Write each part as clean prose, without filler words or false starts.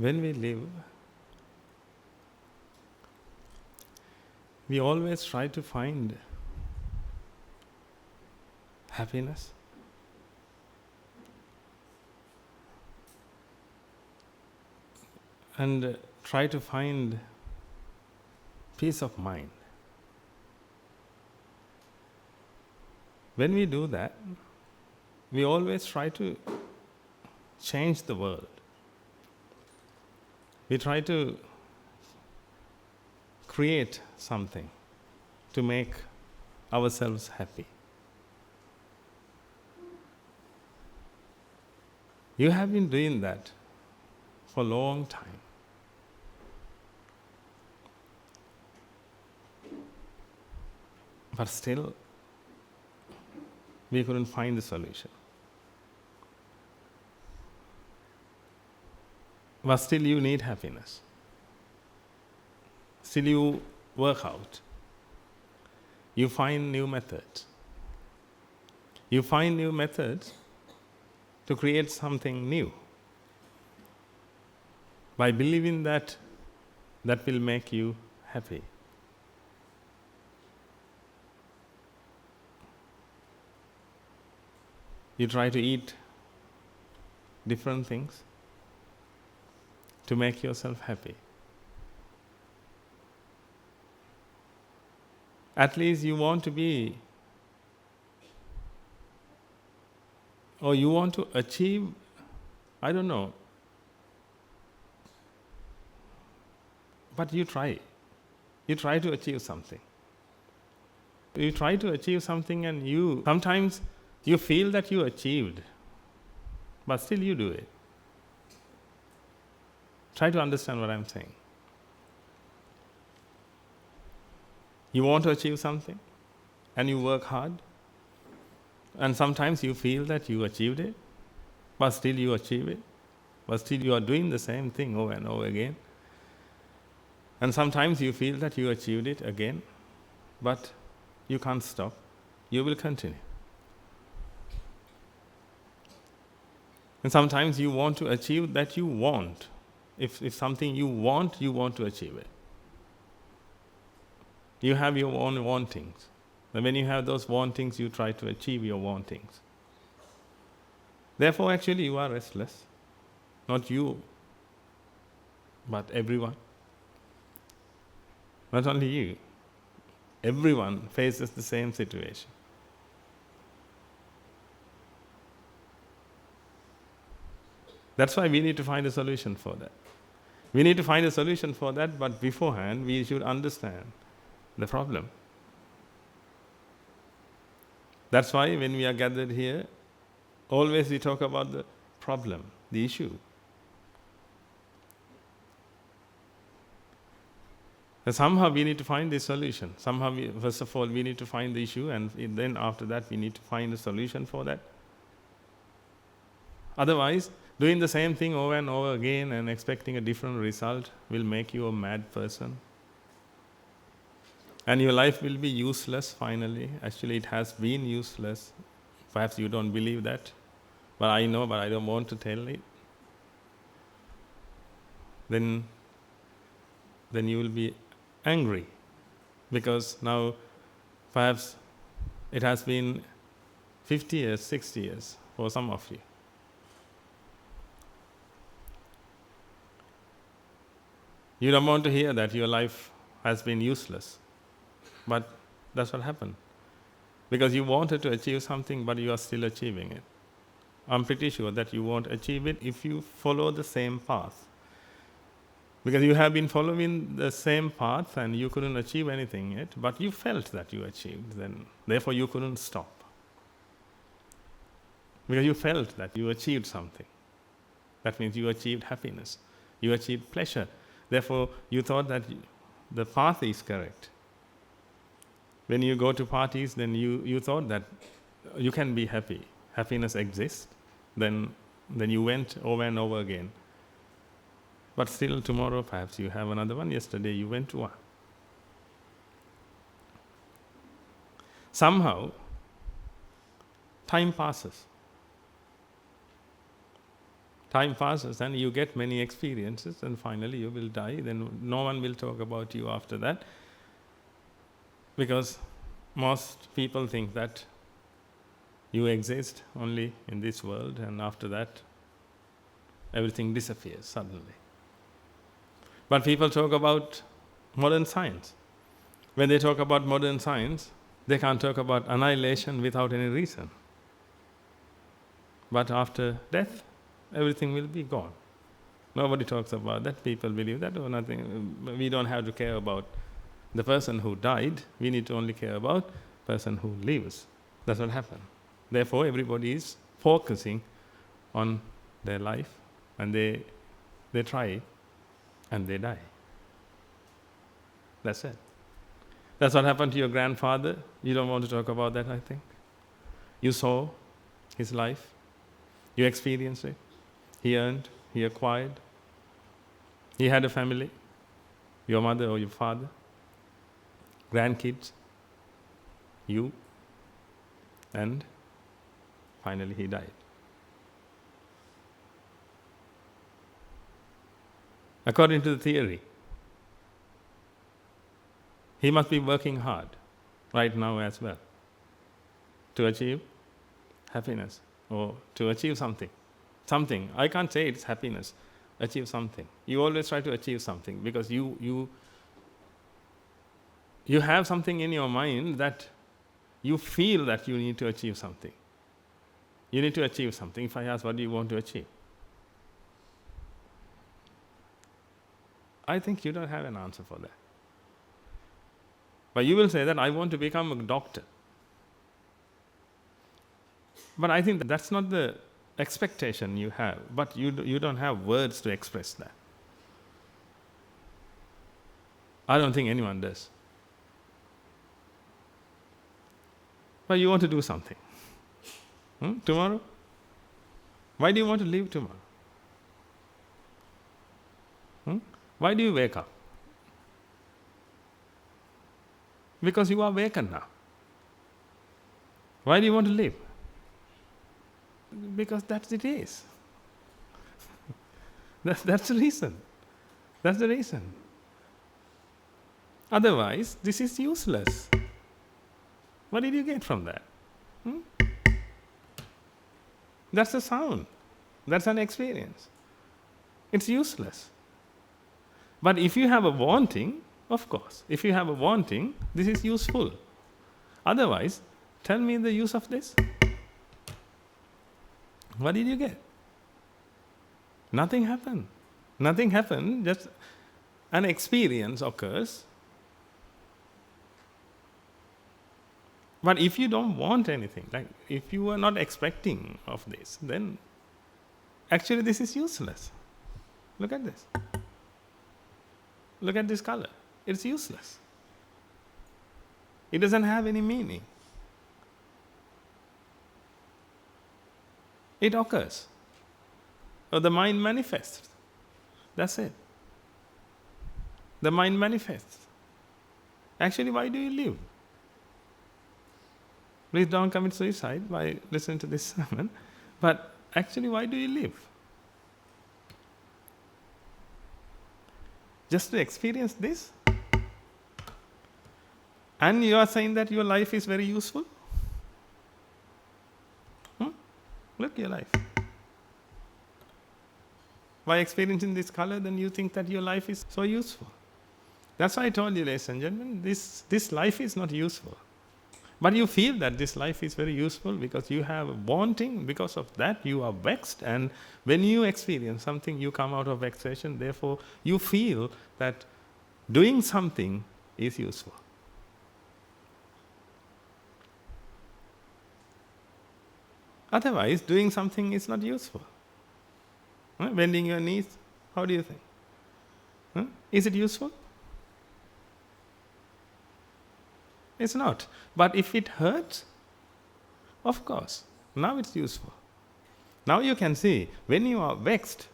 when we live, we always try to find happiness. And try to find peace of mind. When we do that, we always try to change the world. We try to create something to make ourselves happy. You have been doing that for a long time. But still, we couldn't find the solution. But still you need happiness. Still you work out. You find new methods. You find new methods to create something new. By believing that will make you happy. You try to eat different things to make yourself happy. At least you want to be, or you want to achieve, I don't know, but you try. You try to achieve something. You try to achieve something and sometimes you feel that you achieved, but still you do it. Try to understand what I'm saying. You want to achieve something and you work hard, and sometimes you feel that you achieved it, but still you achieve it, but still you are doing the same thing over and over again. And sometimes you feel that you achieved it again, but you can't stop. You will continue. And sometimes you want to achieve that you want. If something you want to achieve it. You have your own wantings. And when you have those wantings, you try to achieve your wantings. Therefore, actually, you are restless. Not you, but everyone. Not only you. Everyone faces the same situation. That's why we need to find a solution for that. We need to find a solution for that, but beforehand we should understand the problem. That's why when we are gathered here, always we talk about the problem, the issue. And somehow we need to find the solution. First of all, we need to find the issue, and then after that we need to find a solution for that. Otherwise, doing the same thing over and over again and expecting a different result will make you a mad person. And your life will be useless finally. Actually, it has been useless. Perhaps you don't believe that. But I know, but I don't want to tell it. Then you will be angry. Because now, perhaps it has been 50 years, 60 years for some of you. You don't want to hear that your life has been useless. But that's what happened. Because you wanted to achieve something, but you are still achieving it. I'm pretty sure that you won't achieve it if you follow the same path. Because you have been following the same path and you couldn't achieve anything yet, but you felt that you achieved, then therefore you couldn't stop. Because you felt that you achieved something. That means you achieved happiness. You achieved pleasure. Therefore, you thought that the path is correct. When you go to parties, then you thought that you can be happy. Happiness exists. Then you went over and over again. But still tomorrow perhaps you have another one. Yesterday you went to one. Somehow, time passes. Time passes and you get many experiences, and finally you will die. Then no one will talk about you after that, because most people think that you exist only in this world, and after that everything disappears suddenly. But people talk about modern science. When they talk about modern science, they can't talk about annihilation without any reason. But after death, everything will be gone. Nobody talks about that. People believe that, nothing. We don't have to care about the person who died. We need to only care about the person who lives. That's what happened. Therefore, everybody is focusing on their life, and they try and they die. That's it. That's what happened to your grandfather. You don't want to talk about that, I think. You saw his life. You experienced it. He earned, he acquired. He had a family, your mother or your father, grandkids, you, and finally he died. According to the theory, he must be working hard right now as well to achieve happiness or to achieve something. Something. I can't say it's happiness. Achieve something. You always try to achieve something because you have something in your mind that you feel that you need to achieve something. You need to achieve something. If I ask, what do you want to achieve? I think you don't have an answer for that. But you will say that I want to become a doctor. But I think that's not the expectation you have, but you don't have words to express that. I don't think anyone does. But you want to do something. Tomorrow? Why do you want to live tomorrow? Why do you wake up? Because you are awakened now. Why do you want to live? Because that's it is. That's the reason. That's the reason. Otherwise, this is useless. What did you get from that? That's a sound. That's an experience. It's useless. But if you have a wanting, of course, if you have a wanting, this is useful. Otherwise, tell me the use of this. What did you get? Nothing happened. Nothing happened, just an experience occurs. But if you don't want anything, like if you are not expecting of this, then actually this is useless. Look at this. Look at this color. It's useless. It doesn't have any meaning. It occurs. Or the mind manifests. That's it. The mind manifests. Actually, why do you live? Please don't commit suicide by listening to this sermon. But actually, why do you live? Just to experience this? And you are saying that your life is very useful? Look your life. By experiencing this color, then you think that your life is so useful. That's why I told you, ladies and gentlemen, this life is not useful. But you feel that this life is very useful because you have wanting, because of that you are vexed, and when you experience something, you come out of vexation, therefore you feel that doing something is useful. Otherwise, doing something is not useful. Bending your knees, how do you think? Is it useful? It's not. But if it hurts, of course, now it's useful. Now you can see, when you are vexed,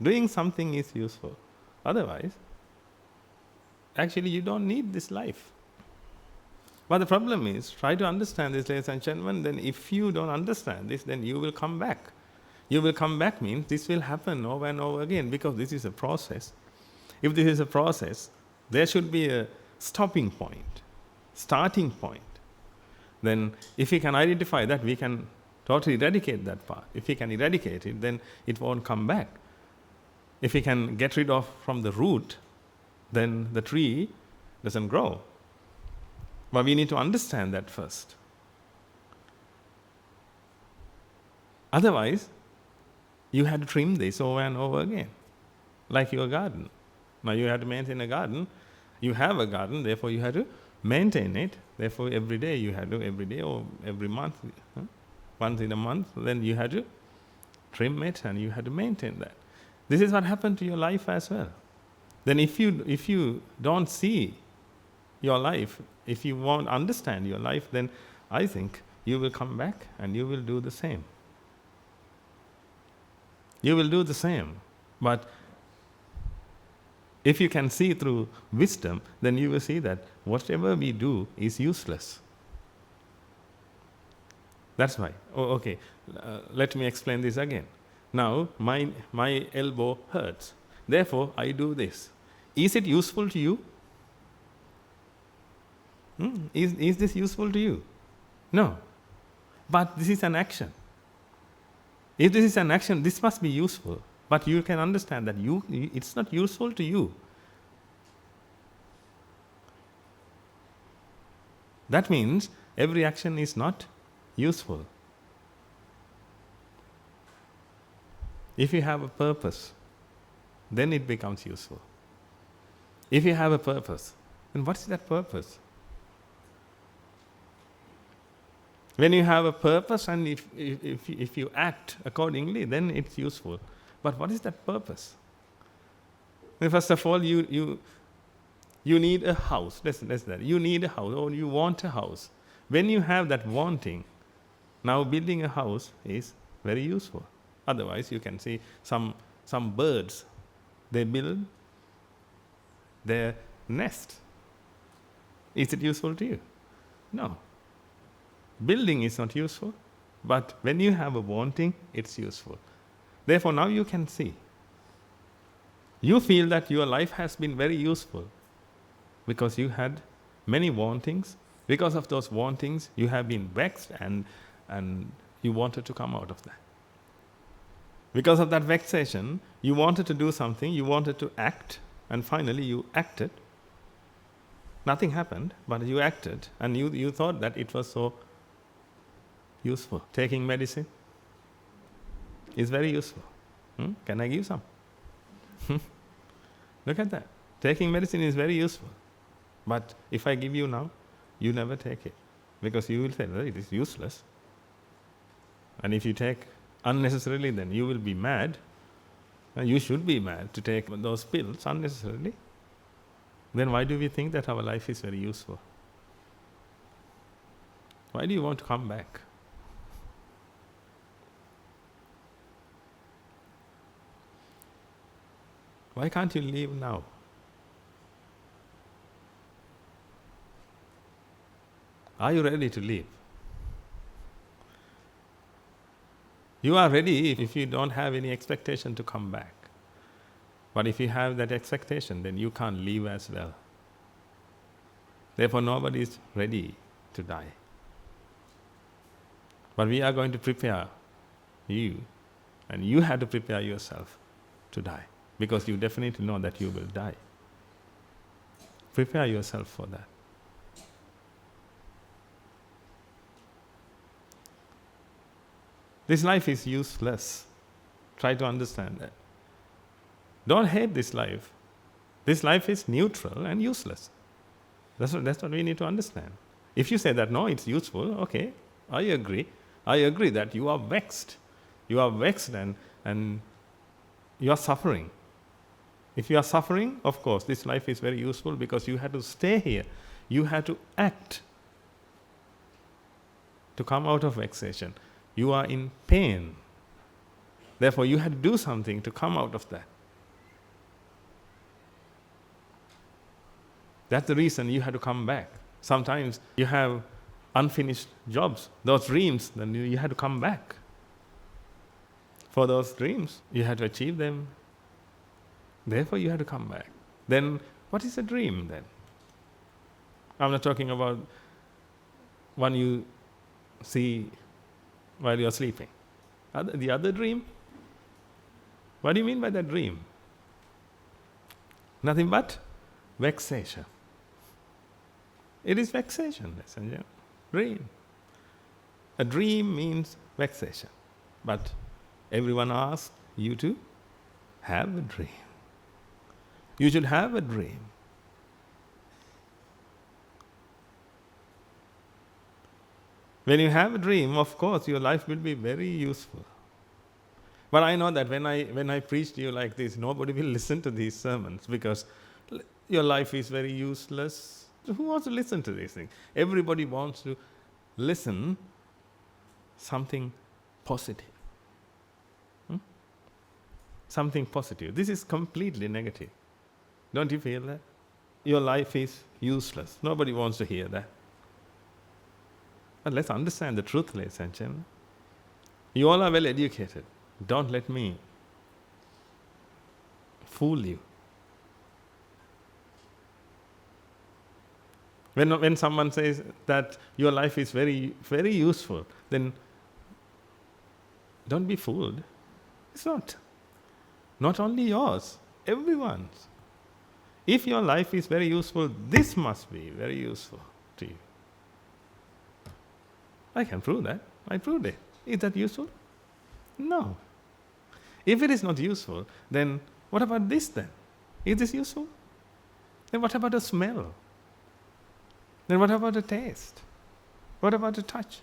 doing something is useful. Otherwise, actually you don't need this life. But the problem is, try to understand this, ladies and gentlemen, then if you don't understand this, then you will come back You will come back means this will happen over and over again, because this is a process. If this is a process, there should be a stopping point, starting point. Then if we can identify that, we can totally eradicate that part. If we can eradicate it, then it won't come back. If we can get rid of from the root, then the tree doesn't grow. But we need to understand that first. Otherwise, you had to trim this over and over again, like your garden. Now you have to maintain a garden. You have a garden, therefore you have to maintain it. Therefore every day you have to, every day or every month, once in a month, then you have to trim it and you have to maintain that. This is what happened to your life as well. Then if you don't see your life, if you won't understand your life, then I think you will come back and you will do the same. You will do the same. But if you can see through wisdom, then you will see that whatever we do is useless. That's why. Okay, let me explain this again. Now, my elbow hurts. Therefore, I do this. Is it useful to you? Is this useful to you? No. But this is an action. If this is an action, this must be useful. But you can understand that it's not useful to you. That means every action is not useful. If you have a purpose, then it becomes useful. If you have a purpose, then what is that purpose? When you have a purpose and if you act accordingly, then it's useful. But what is that purpose? Well, first of all, you need a house. That's that. You need a house, or you want a house. When you have that wanting, now building a house is very useful. Otherwise, you can see some birds, they build their nest. Is it useful to you? No. Building is not useful, but when you have a wanting, it's useful. Therefore, now you can see. You feel that your life has been very useful because you had many wantings. Because of those wantings, you have been vexed and you wanted to come out of that. Because of that vexation, you wanted to do something, you wanted to act, and finally you acted. Nothing happened, but you acted, and you thought that it was so useful. Taking medicine is very useful. Can I give some? Look at that. Taking medicine is very useful. But if I give you now, you never take it. Because you will say, well, it is useless. And if you take unnecessarily, then you will be mad. And you should be mad to take those pills unnecessarily. Then why do we think that our life is very useful? Why do you want to come back? Why can't you leave now? Are you ready to leave? You are ready if you don't have any expectation to come back. But if you have that expectation, then you can't leave as well. Therefore, nobody is ready to die. But we are going to prepare you, and you have to prepare yourself to die, because you definitely know that you will die. Prepare yourself for that. This life is useless. Try to understand that. Don't hate this life. This life is neutral and useless. That's what we need to understand. If you say that, no, it's useful, okay, I agree. I agree that you are vexed. You are vexed and you are suffering. If you are suffering, of course, this life is very useful because you had to stay here. You had to act to come out of vexation. You are in pain. Therefore, you had to do something to come out of that. That's the reason you had to come back. Sometimes you have unfinished jobs, those dreams, then you had to come back. For those dreams, you had to achieve them. Therefore, you had to come back. Then, what is a dream then? I'm not talking about one you see while you're sleeping. The other dream? What do you mean by that dream? Nothing but vexation. It is vexation, ladies and gentlemen. Dream. A dream means vexation. But everyone asks you to have a dream. You should have a dream. When you have a dream, of course, your life will be very useful. But I know that when I preach to you like this, nobody will listen to these sermons because your life is very useless. Who wants to listen to these things? Everybody wants to listen something positive. Something positive. This is completely negative. Don't you feel that? Your life is useless. Nobody wants to hear that. But let's understand the truth, ladies and gentlemen. You all are well educated. Don't let me fool you. When someone says that your life is very, very useful, then don't be fooled. It's not. Not only yours, everyone's. If your life is very useful, this must be very useful to you. I can prove that. I proved it. Is that useful? No. If it is not useful, then what about this then? Is this useful? Then what about the smell? Then what about the taste? What about the touch?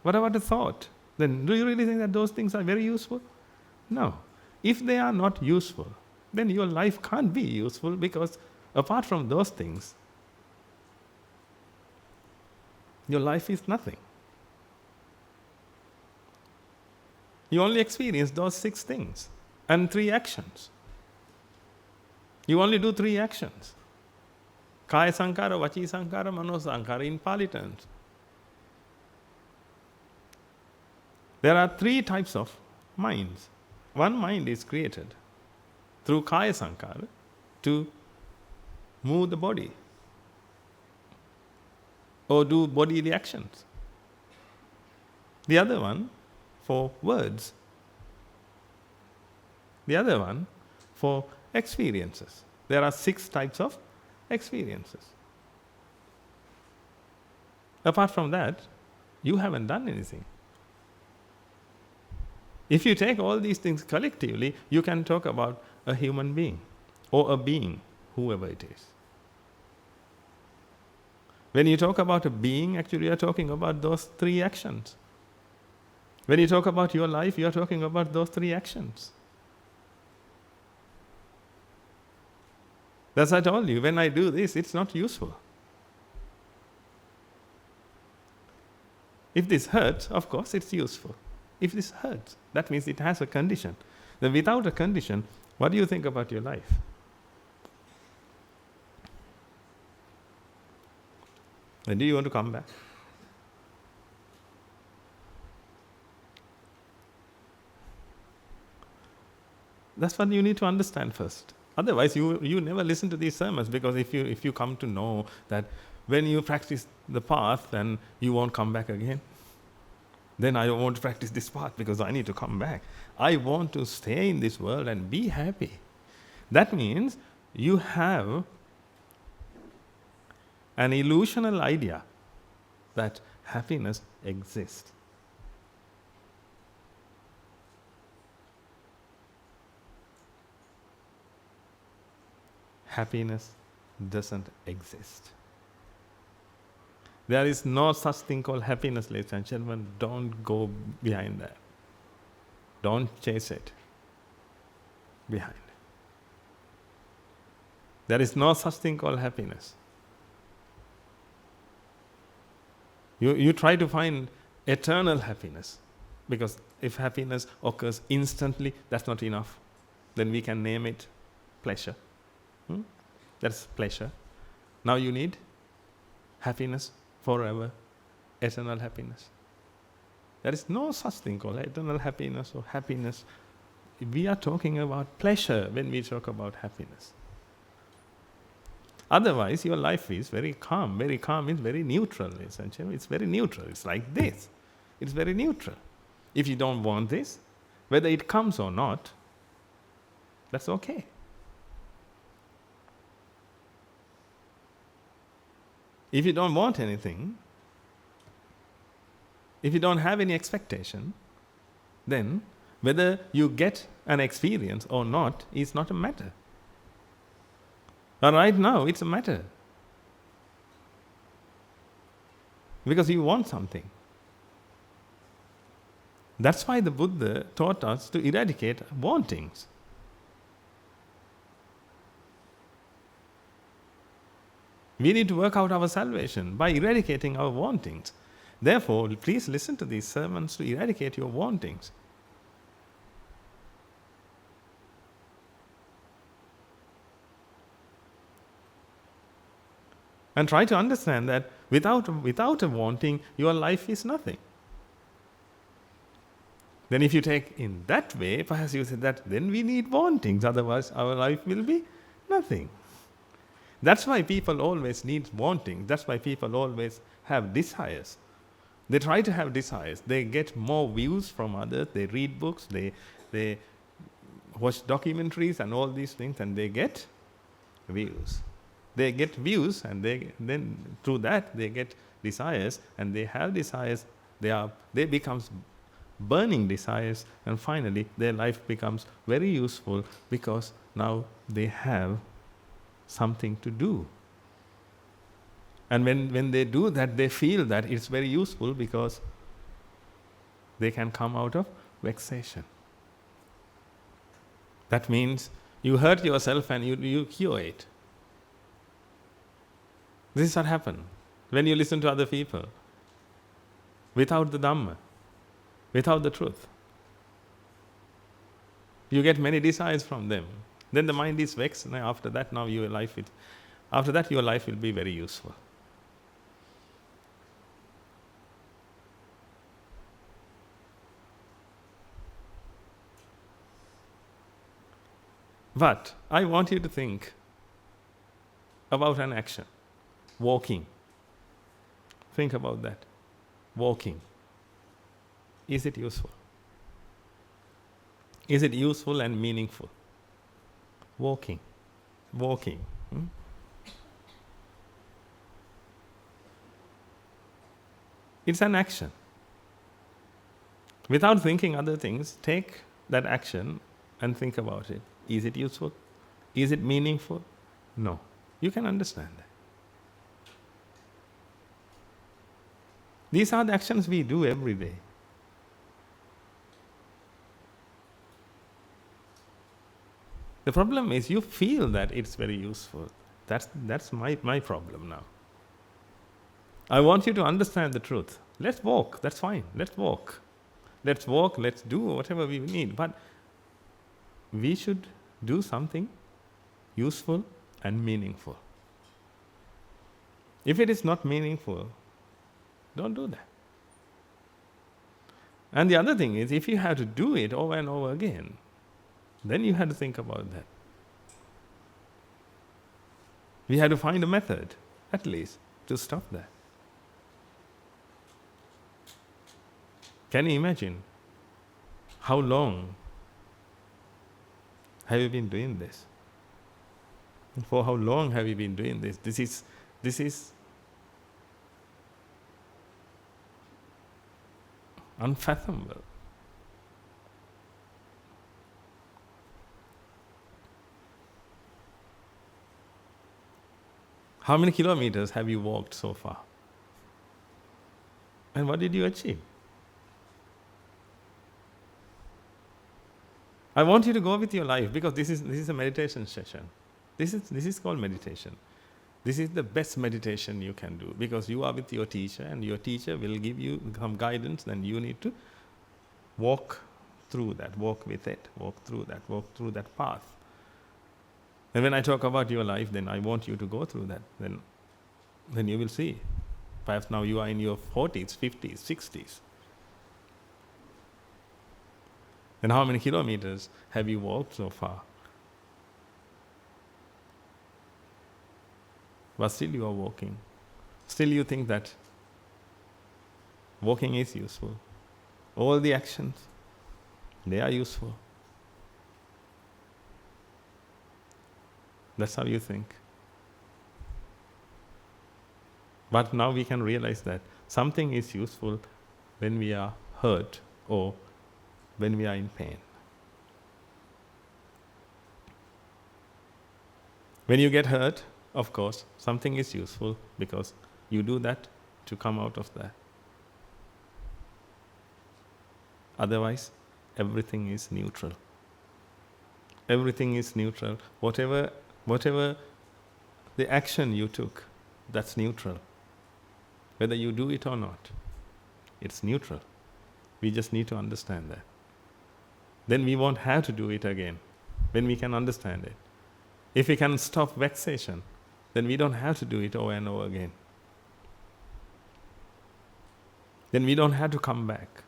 What about the thought? Then do you really think that those things are very useful? No. If they are not useful, then your life can't be useful because apart from those things, your life is nothing. You only experience those 6 things and 3 actions. You only do 3 actions. Kaya sankara, vachi sankara, mano sankara in Pali terms. There are 3 types of minds. One mind is created through kaya sankara to move the body or do bodily actions. The other one for words. The other one for experiences. There are 6 types of experiences. Apart from that, you haven't done anything. If you take all these things collectively, you can talk about a human being or a being, whoever it is. When you talk about a being, actually you are talking about those 3 actions. When you talk about your life, you are talking about those 3 actions. That's I told you, when I do this, it's not useful. If this hurts, of course it's useful. If this hurts, that means it has a condition. Then without a condition, what do you think about your life? Then do you want to come back? That's what you need to understand first. Otherwise, you never listen to these sermons, because if you come to know that when you practice the path, then you won't come back again. Then I don't want to practice this path because I need to come back. I want to stay in this world and be happy. That means you have an illusional idea that happiness exists. Happiness doesn't exist. There is no such thing called happiness, ladies and gentlemen. Don't go behind that. Don't chase it behind. There is no such thing called happiness. You try to find eternal happiness, because if happiness occurs instantly, that's not enough. Then we can name it pleasure. That's pleasure. Now you need happiness forever, eternal happiness. There is no such thing called eternal happiness or happiness. We are talking about pleasure when we talk about happiness. Otherwise, your life is very calm. Very calm means very neutral, essentially. It's very neutral. It's like this. It's very neutral. If you don't want this, whether it comes or not, that's okay. If you don't want anything, if you don't have any expectation, then whether you get an experience or not is not a matter. But right now, it's a matter. Because you want something. That's why the Buddha taught us to eradicate wantings. We need to work out our salvation by eradicating our wantings. Therefore, please listen to these sermons to eradicate your wantings. And try to understand that without a wanting, your life is nothing. Then if you take in that way, perhaps you say that then we need wantings, otherwise our life will be nothing. That's why people always need wanting. That's why people always have desires. They try to have desires. They get more views from others. They read books. They watch documentaries and all these things, and they get views. They get views, and then through that they get desires, and they have desires. They become burning desires, and finally their life becomes very useful because now they have something to do. And when they do that, they feel that it's very useful because they can come out of vexation. That means you hurt yourself and you cure it. This is what happens when you listen to other people without the Dhamma, without the truth. You get many desires from them. Then the mind is vexed, and after that your life will be very useful. But I want you to think about an action. Walking. Think about that. Walking. Is it useful? Is it useful and meaningful? Walking. It's an action. Without thinking other things, take that action and think about it. Is it useful? Is it meaningful? No. You can understand that. These are the actions we do every day. The problem is you feel that it's very useful. That's my problem now. I want you to understand the truth. Let's walk, that's fine. Let's walk, let's do whatever we need. But we should do something useful and meaningful. If it is not meaningful, don't do that. And the other thing is, if you have to do it over and over again, then you have to think about that. We have to find a method, at least, to stop that. Can you imagine how long have you been doing this? And for how long have you been doing this? This is unfathomable. How many kilometers have you walked so far? And what did you achieve? I want you to go with your life, because this is a meditation session. This is called meditation. This is the best meditation you can do, because you are with your teacher, and your teacher will give you some guidance. Then you need to walk through that, walk with it, walk through that path. And when I talk about your life, then I want you to go through that. Then you will see. Perhaps now you are in your 40s, 50s, 60s. Then how many kilometers have you walked so far? But still you are walking. Still you think that walking is useful. All the actions, they are useful. That's how you think. But now we can realize that something is useful when we are hurt or when we are in pain. When you get hurt, of course, something is useful because you do that to come out of that. Otherwise, everything is neutral. Everything is neutral. Whatever the action you took, that's neutral. Whether you do it or not, it's neutral. We just need to understand that. Then we won't have to do it again, when we can understand it. If we can stop vexation, then we don't have to do it over and over again. Then we don't have to come back.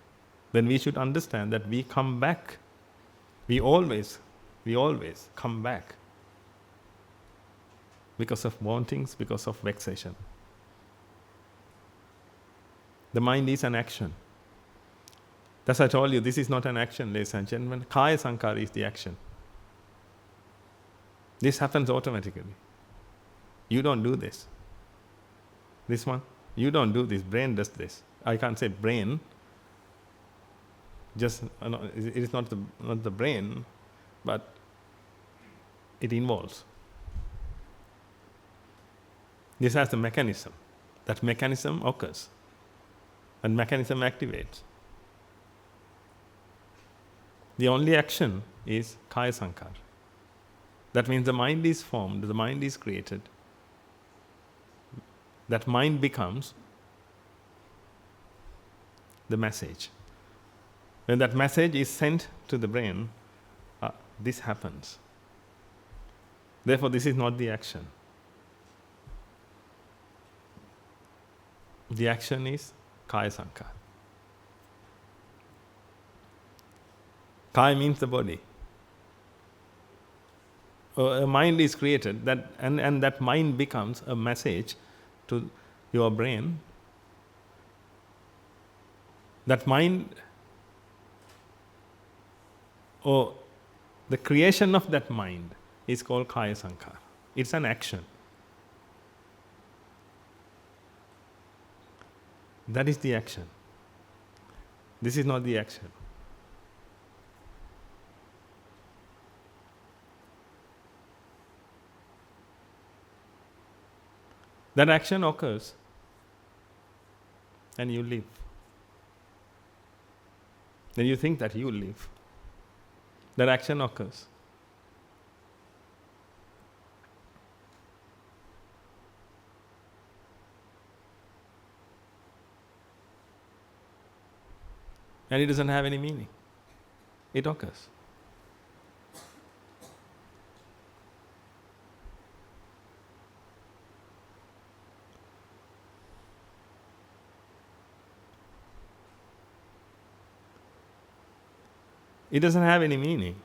Then we should understand that we come back. We always come back because of wantings, because of vexation. The mind is an action. Thus I told you, this is not an action, ladies and gentlemen. Kaya Sankara is the action. This happens automatically. You don't do this. This one, you don't do this. Brain does this. I can't say brain. Just it is not the brain, but it involves. This has the mechanism. That mechanism occurs. And mechanism activates. The only action is Kaya Sankara. That means the mind is formed, the mind is created. That mind becomes the message. When that message is sent to the brain, this happens. Therefore, this is not the action. The action is Kaya Sankara. Kaya means the body. A mind is created, and that mind becomes a message to your brain. That mind, or the creation of that mind, is called Kaya Sankara. It's an action. That is the action. This is not the action. That action occurs and you live. Then you think that you live. That action occurs. And it doesn't have any meaning. It occurs. It doesn't have any meaning.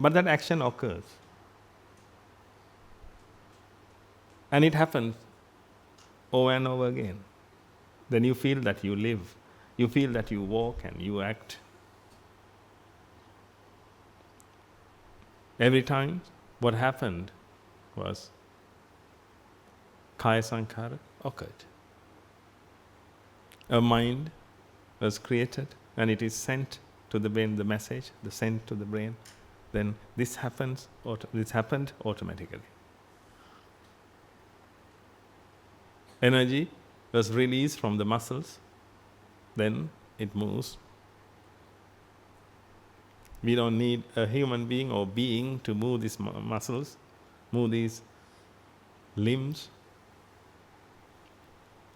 But that action occurs. And it happens over and over again. Then you feel that you live. You feel that you walk and you act. Every time what happened was Kaya Sankara occurred. A mind was created and it is sent to the brain, the message, the sent to the brain. Then this happened automatically. Energy was released from the muscles, then it moves. We don't need a human being or being to move these muscles, move these limbs.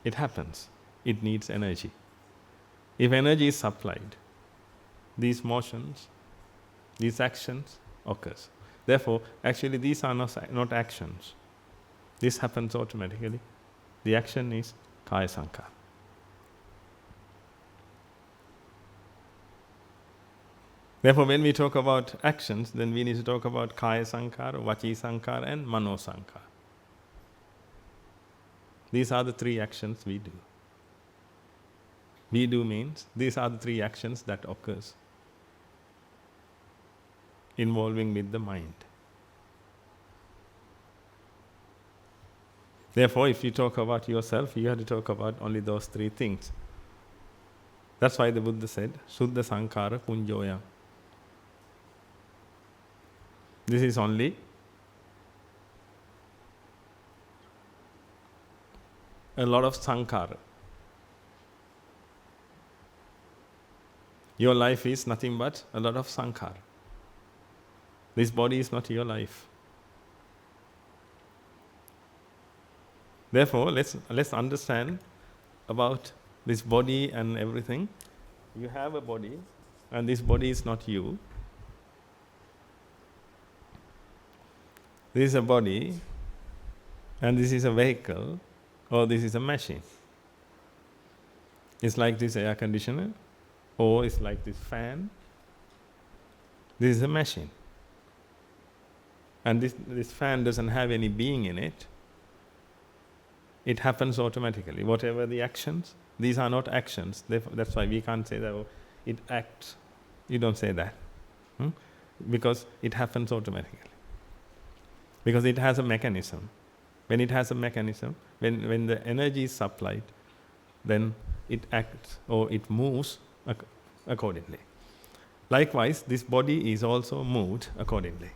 It happens. It needs energy. If energy is supplied, these motions, these actions occurs. Therefore, actually these are not actions. This happens automatically. The action is Kaya Sankara. Therefore, when we talk about actions, then we need to talk about kaya sankhara, vachi sankhara, and mano sankhara. These are the three actions we do. We do means these are the three actions that occurs involving with the mind. Therefore, if you talk about yourself, you have to talk about only those three things. That's why the Buddha said, Shuddha Sankhara Punjoya. This is only a lot of sankhara. Your life is nothing but a lot of sankhara. This body is not your life. Therefore, let's understand about this body and everything. You have a body, and this body is not you. This is a body, and this is a vehicle, or this is a machine. It's like this air conditioner, or it's like this fan. This is a machine. And this fan doesn't have any being in it. It happens automatically. Whatever the actions, these are not actions. That's why we can't say that, oh, it acts. You don't say that. Because it happens automatically. Because it has a mechanism. When it has a mechanism, when the energy is supplied, then it acts or it moves accordingly. Likewise, this body is also moved accordingly.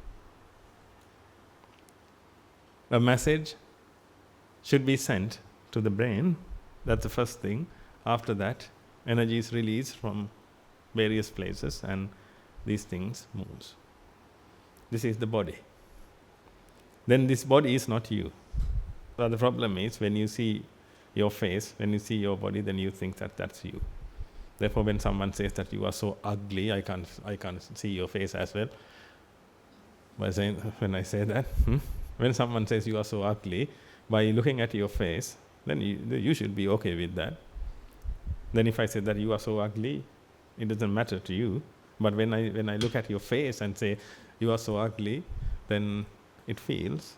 A message should be sent to the brain. That's the first thing. After that, energy is released from various places and these things moves. This is the body. Then this body is not you. But the problem is when you see your face, when you see your body, then you think that that's you. Therefore, when someone says that you are so ugly, I can't see your face as well. When I say that, when someone says you are so ugly, by looking at your face, then you should be okay with that. Then if I say that you are so ugly, it doesn't matter to you. But when I look at your face and say you are so ugly, then it feels,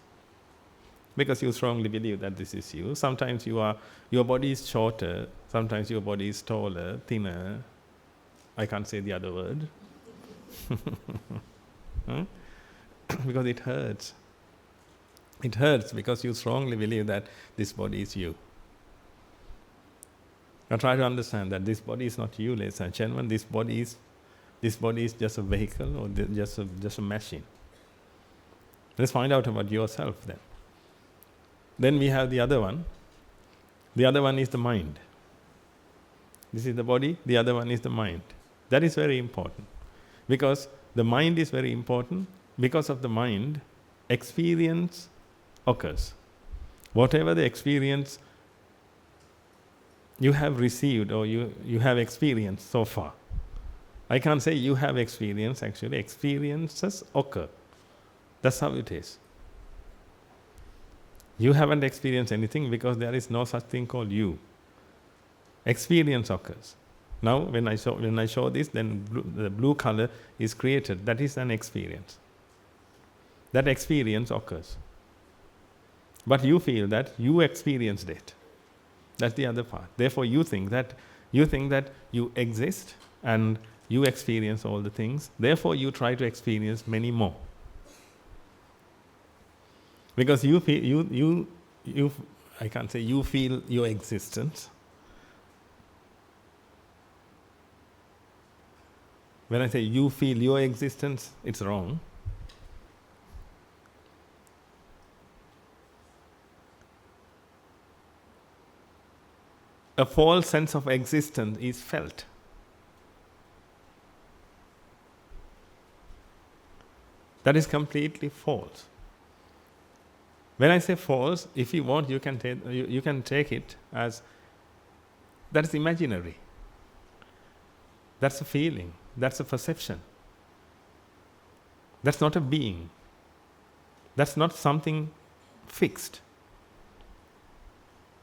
because you strongly believe that this is you. Sometimes your body is shorter, sometimes your body is taller, thinner. I can't say the other word. Because it hurts. It hurts because you strongly believe that this body is you. Now try to understand that this body is not you, ladies and gentlemen. This body is just a vehicle or just a machine. Let's find out about yourself then. Then we have the other one. The other one is the mind. This is the body, the other one is the mind. That is very important. Because the mind is very important. Because of the mind, experience occurs. Whatever the experience you have received or you have experienced so far. I can't say you have experienced, actually. Experiences occur. That's how it is. You haven't experienced anything because there is no such thing called you. Experience occurs. Now, when I show this, then the blue color is created. That is an experience. That experience occurs. But you feel that you experienced it. That's the other part. Therefore, you think that you exist and you experience all the things. Therefore, you try to experience many more. Because you feel I can't say you feel your existence. When I say you feel your existence, it's wrong. A false sense of existence is felt. That is completely false. When I say false, if you want, you can take it as that is imaginary. That's a feeling. That's a perception. That's not a being. That's not something fixed.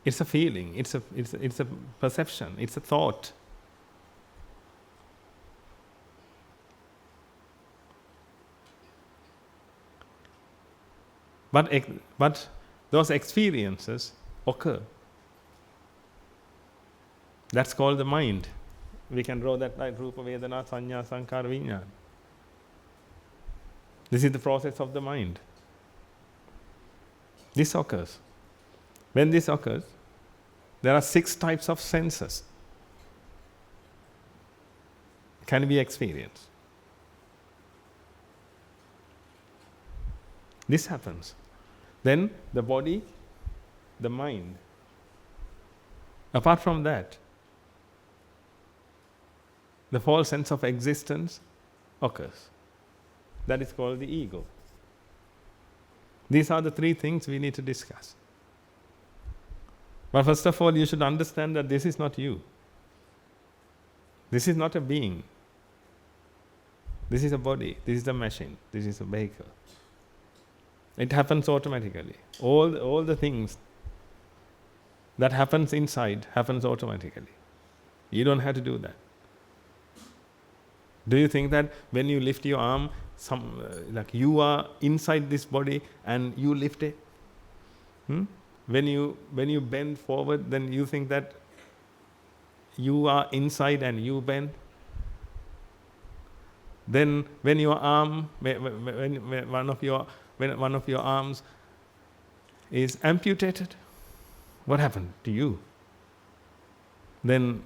It's a feeling. It's a perception. It's a thought. But those experiences occur. That's called the mind. We can draw that like Rupa, Vedana, Sanya, Sankara, Vijnana. This is the process of the mind. This occurs. When this occurs, there are 6 types of senses can be experienced. This happens. Then the body, the mind. Apart from that, the false sense of existence occurs. That is called the ego. These are the 3 things we need to discuss. But first of all, you should understand that this is not you. This is not a being. This is a body. This is a machine. This is a vehicle. It happens automatically. All the things that happens inside happens automatically. You don't have to do that. Do you think that when you lift your arm, like you are inside this body and you lift it? When you bend forward, then you think that you are inside and you bend? Then when your arm, when one of your arms is amputated, what happened to you? Then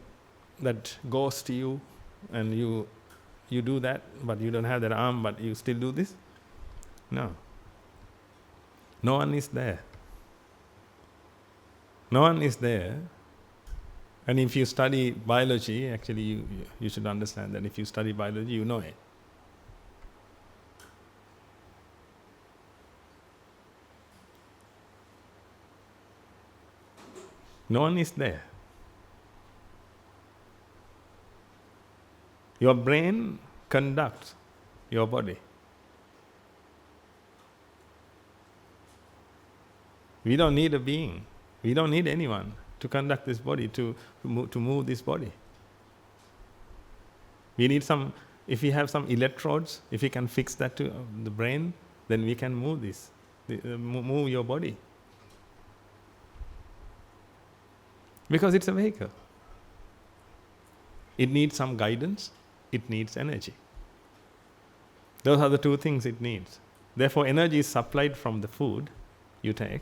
that goes to you and you do that, but you don't have that arm, but you still do this? No. No one is there. No one is there. And if you study biology, actually you should understand that if you study biology, you know it. No one is there. Your brain conducts your body. We don't need a being. We don't need anyone to conduct this body, to move this body. We need if we have some electrodes, if we can fix that to the brain, then we can move move your body. Because it's a vehicle. It needs some guidance, it needs energy. Those are the 2 things it needs. Therefore, energy is supplied from the food you take.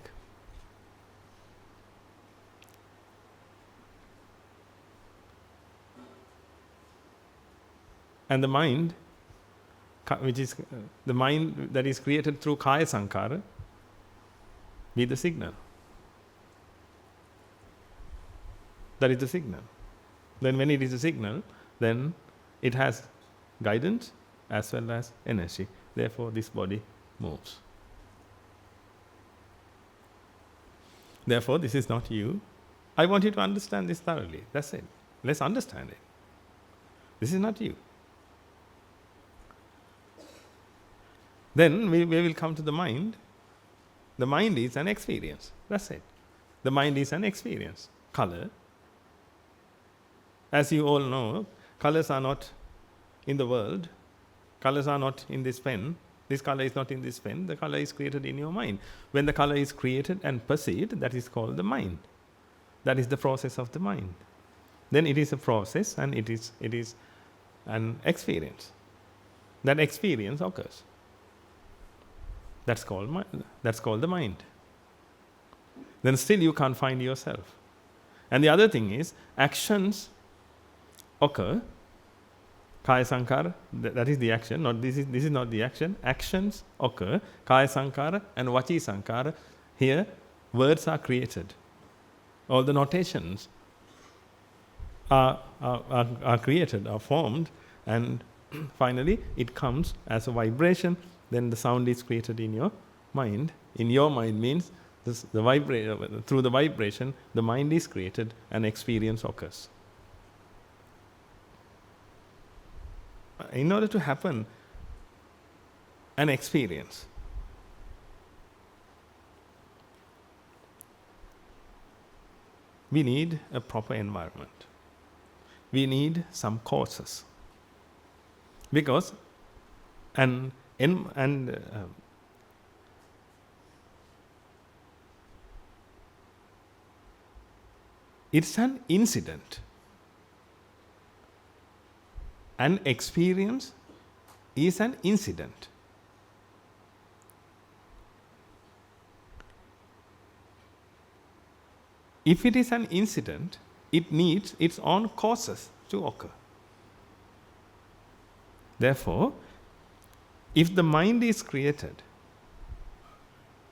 And the mind, which is the mind that is created through Kaya Sankara, be the signal. That is the signal. Then when it is a signal, then it has guidance as well as energy. Therefore, this body moves. Therefore, this is not you. I want you to understand this thoroughly. That's it. Let's understand it. This is not you. Then we will come to the mind. The mind is an experience. That's it. The mind is an experience. Color. As you all know, colors are not in the world. Colors are not in this pen. This color is not in this pen. The color is created in your mind. When the color is created and perceived, that is called the mind. That is the process of the mind. Then it is a process and it is an experience. That experience occurs. That's called the mind. Then still you can't find yourself. And the other thing is, actions occur. Kaya Sankara, that is the action. This is not the action. Actions occur. Kaya Sankara and Vachi Sankara. Here, words are created. All the notations are created, are formed, and finally it comes as a vibration. Then the sound is created in your mind. In your mind means through the vibration, the mind is created and experience occurs. In order to happen an experience, we need a proper environment. We need some causes. Because It's an incident. An experience is an incident. If it is an incident, it needs its own causes to occur. Therefore, if the mind is created,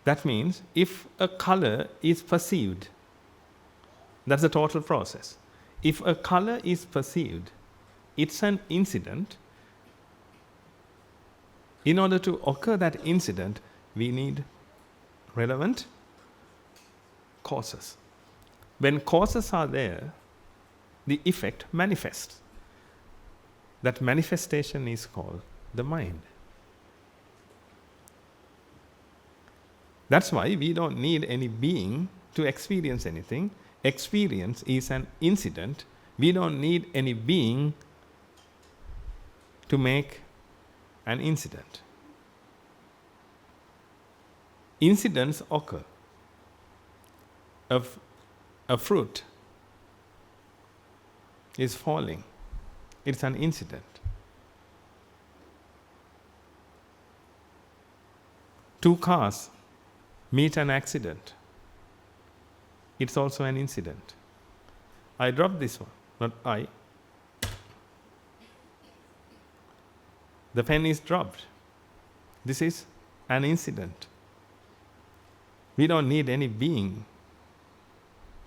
that means if a color is perceived, that's the total process. If a color is perceived, it's an incident. In order to occur that incident, we need relevant causes. When causes are there, the effect manifests. That manifestation is called the mind. That's why we don't need any being to experience anything. Experience is an incident. We don't need any being to make an incident. Incidents occur. A fruit is falling. It's an incident. Two cars meet an accident. It's also an incident. I dropped this one, not I. The pen is dropped. This is an incident. We don't need any being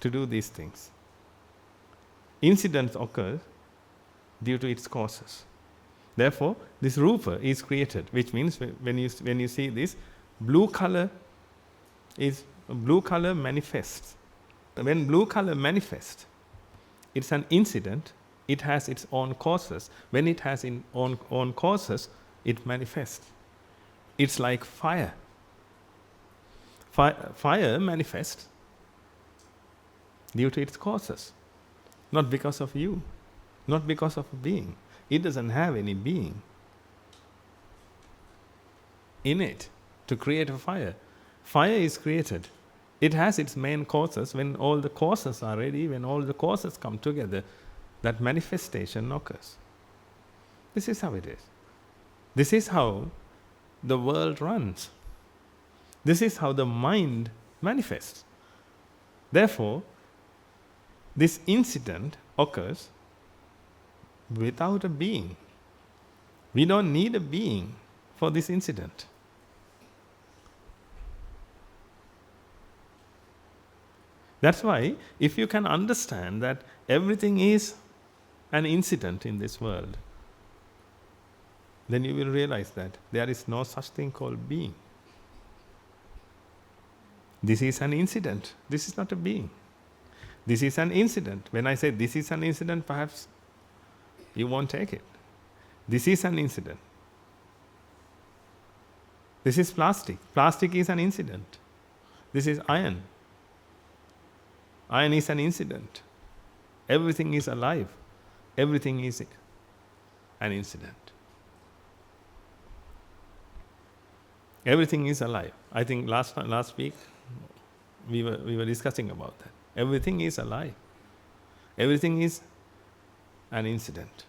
to do these things. Incidents occur due to its causes. Therefore, this rupa is created, which means when you see this, blue color manifests. When blue color manifests, it's an incident. It has its own causes. When it has its own causes, it manifests. It's like fire. Fire manifests due to its causes, not because of you, not because of a being. It doesn't have any being in it to create a fire. Fire is created. It has its main causes. When all the causes are ready, when all the causes come together, that manifestation occurs. This is how it is. This is how the world runs. This is how the mind manifests. Therefore, this incident occurs without a being. We don't need a being for this incident. That's why, if you can understand that everything is an incident in this world, then you will realize that there is no such thing called being. This is an incident. This is not a being. This is an incident. When I say this is an incident, perhaps you won't take it. This is an incident. This is plastic. Plastic is an incident. This is iron. Iron is an incident. Everything is alive. Everything is an incident. Everything is alive. I think last week we were discussing about that. Everything is alive. Everything is an incident.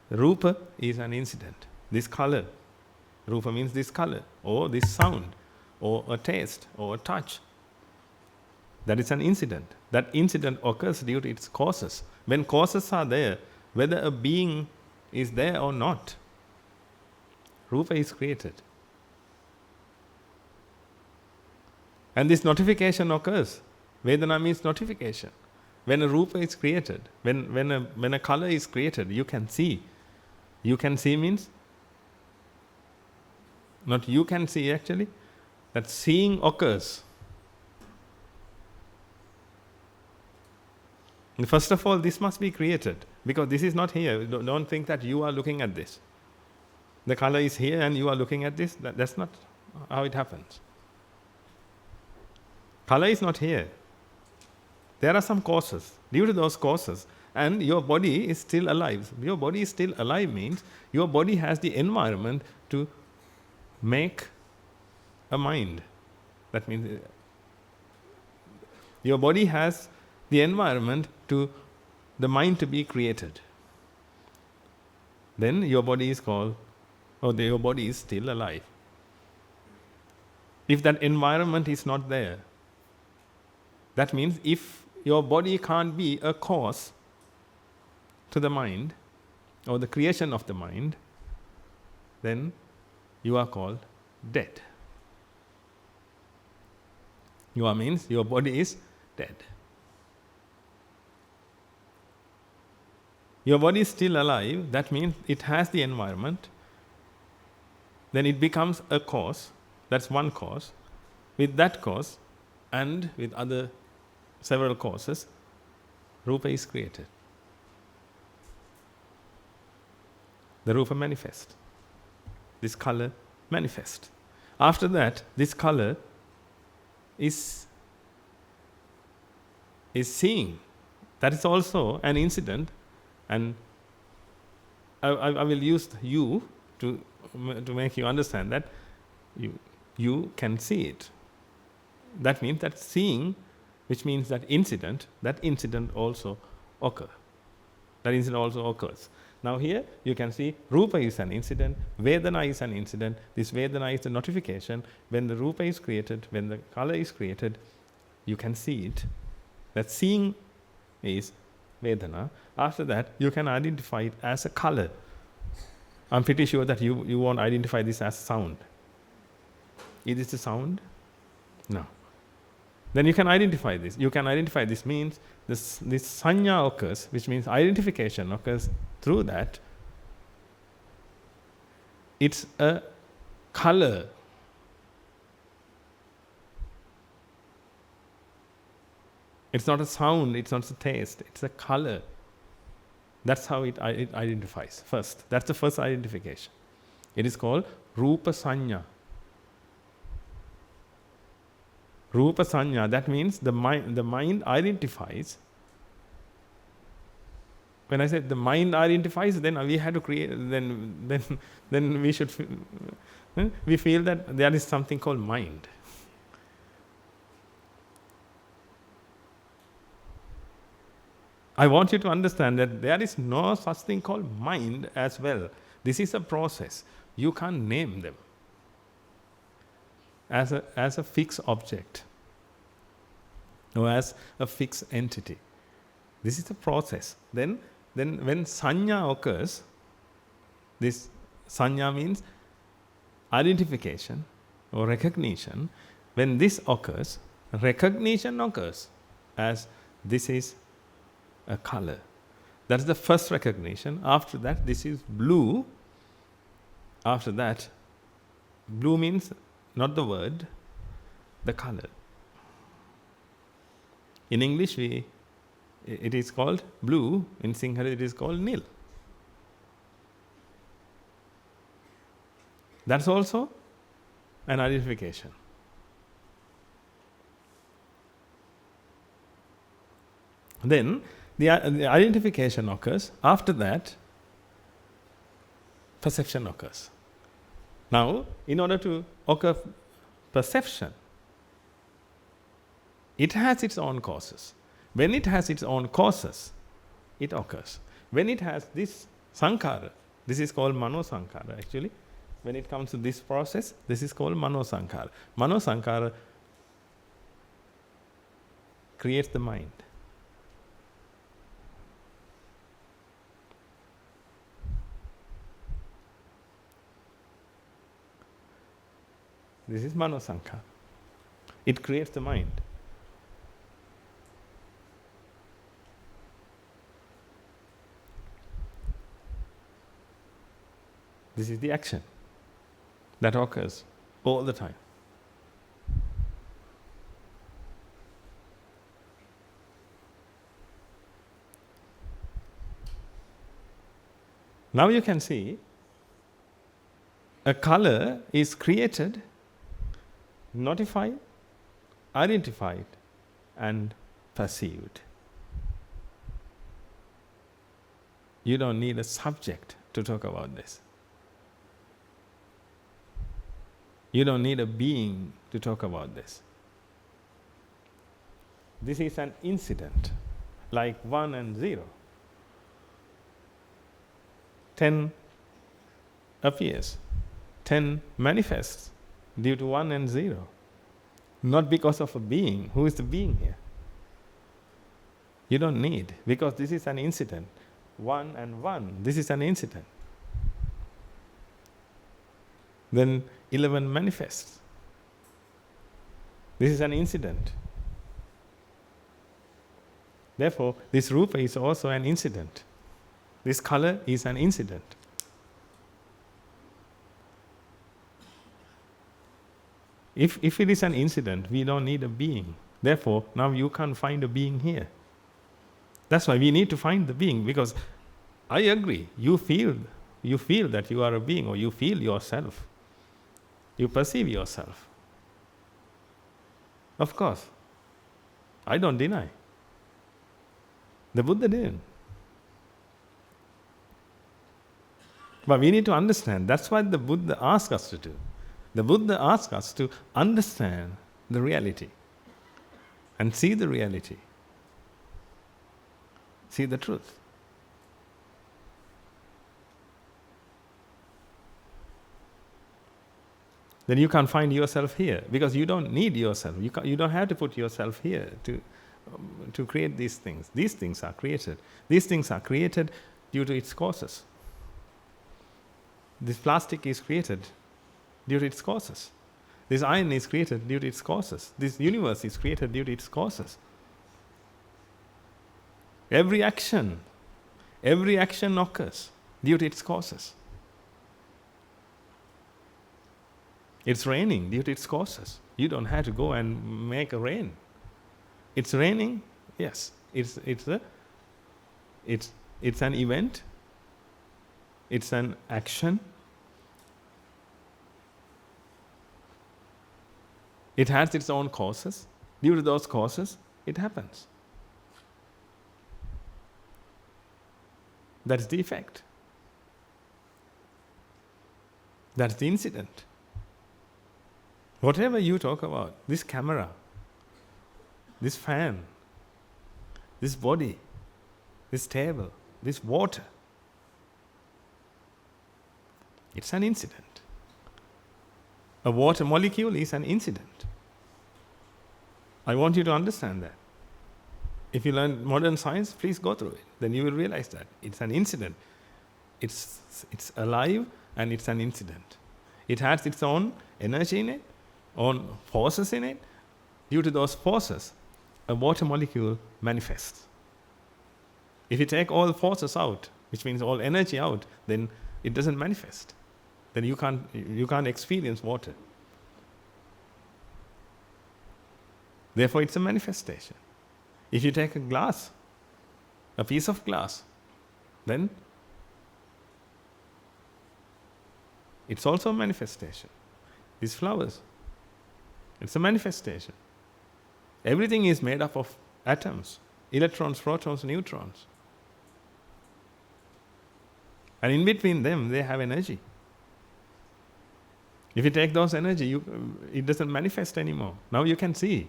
Rupa is an incident. This color. Rupa means this color, or this sound, or a taste, or a touch. That is an incident. That incident occurs due to its causes. When causes are there, whether a being is there or not, Rupa is created. And this notification occurs. Vedana means notification. When a Rupa is created, when a color is created, you can see. You can see means, not you can see actually, that seeing occurs. First of all, this must be created, because this is not here. Don't think that you are looking at this. The color is here and you are looking at this. That's not how it happens. Color is not here. There are some causes. Due to those causes, and your body is still alive. Your body is still alive means your body has the environment to make a mind. That means your body has the environment to the mind to be created. Then your body is called, or your body is still alive. If that environment is not there, that means if your body can't be a cause to the mind, or the creation of the mind, then you are called dead. Means your body is dead. Your body is still alive, that means it has the environment, then it becomes a cause, that's one cause. With that cause, and with other several causes, Rupa is created. The Rupa manifests. This color manifests. After that, this color is seeing. That is also an incident, and I will use you to make you understand that you can see it. That means that seeing, which means that incident also occurs. That incident also occurs. Now here you can see Rupa is an incident, Vedana is an incident. This Vedana is the notification. When the Rupa is created, when the color is created, you can see it. That seeing is Vedana. After that, you can identify it as a color. I'm pretty sure that you won't identify this as sound. Is this a sound? No. Then you can identify this. You can identify this means this sanya occurs, which means identification occurs through that. It's a color. It's not a sound, it's not a taste, it's a color. That's how it identifies first. That's the first identification. It is called Rupa Sanya. Rupa Sanya, that means the mind identifies. When I said the mind identifies, then we had to create, then we should we feel that there is something called mind. I want you to understand that there is no such thing called mind as well. This is a process. You can't name them as a fixed object or as a fixed entity. This is a process. Then when sanya occurs, this sanya means identification or recognition. When this occurs, recognition occurs as this is a color. That's the first recognition. After that, this is blue. After that, blue means not the word, the color. In English, it is called blue. In Sinhala, it is called nil. That's also an identification. Then the identification occurs. After that, perception occurs. Now, in order to occur perception, it has its own causes. When it has its own causes, it occurs. When it has this sankhara, this is called mano sankhara actually. When it comes to this process, this is called mano sankhara. Mano sankhara creates the mind. This is mano sankhara. It creates the mind. This is the action that occurs all the time. Now you can see a color is created, notified, identified, and perceived. You don't need a subject to talk about this. You don't need a being to talk about this. This is an incident, like 1 and 0. 10 appears, 10 manifests due to 1 and 0. Not because of a being. Who is the being here? You don't need, because this is an incident. 1 and 1, this is an incident. Then 11 manifests. This is an incident. Therefore, this rupa is also an incident. This color is an incident. If it is an incident, we don't need a being. Therefore, now you can't find a being here. That's why we need to find the being, because I agree, you feel that you are a being, or you feel yourself. You perceive yourself. Of course. I don't deny. The Buddha didn't. But we need to understand, that's what the Buddha asked us to do. The Buddha asked us to understand the reality and see the reality. See the truth. Then you can't find yourself here, because you don't need yourself. You don't have to put yourself here to create these things. These things are created. These things are created due to its causes. This plastic is created due to its causes. This iron is created due to its causes. This universe is created due to its causes. Every action occurs due to its causes. It's raining due to its causes. You don't have to go and make a rain. It's raining, yes. It's an event. It's an action. It has its own causes. Due to those causes, it happens. That's the effect. That's the incident. Whatever you talk about, this camera, this fan, this body, this table, this water, it's an incident. A water molecule is an incident. I want you to understand that. If you learn modern science, please go through it. Then you will realize that it's an incident. It's alive and it's an incident. It has its own energy in it, own forces in it. Due to those forces, a water molecule manifests. If you take all forces out, which means all energy out, then it doesn't manifest. Then you can't experience water. Therefore, it's a manifestation. If you take a piece of glass, then it's also a manifestation. These flowers, it's a manifestation. Everything is made up of atoms, electrons, protons, neutrons. And in between them, they have energy. If you take those energy, it doesn't manifest anymore. Now you can see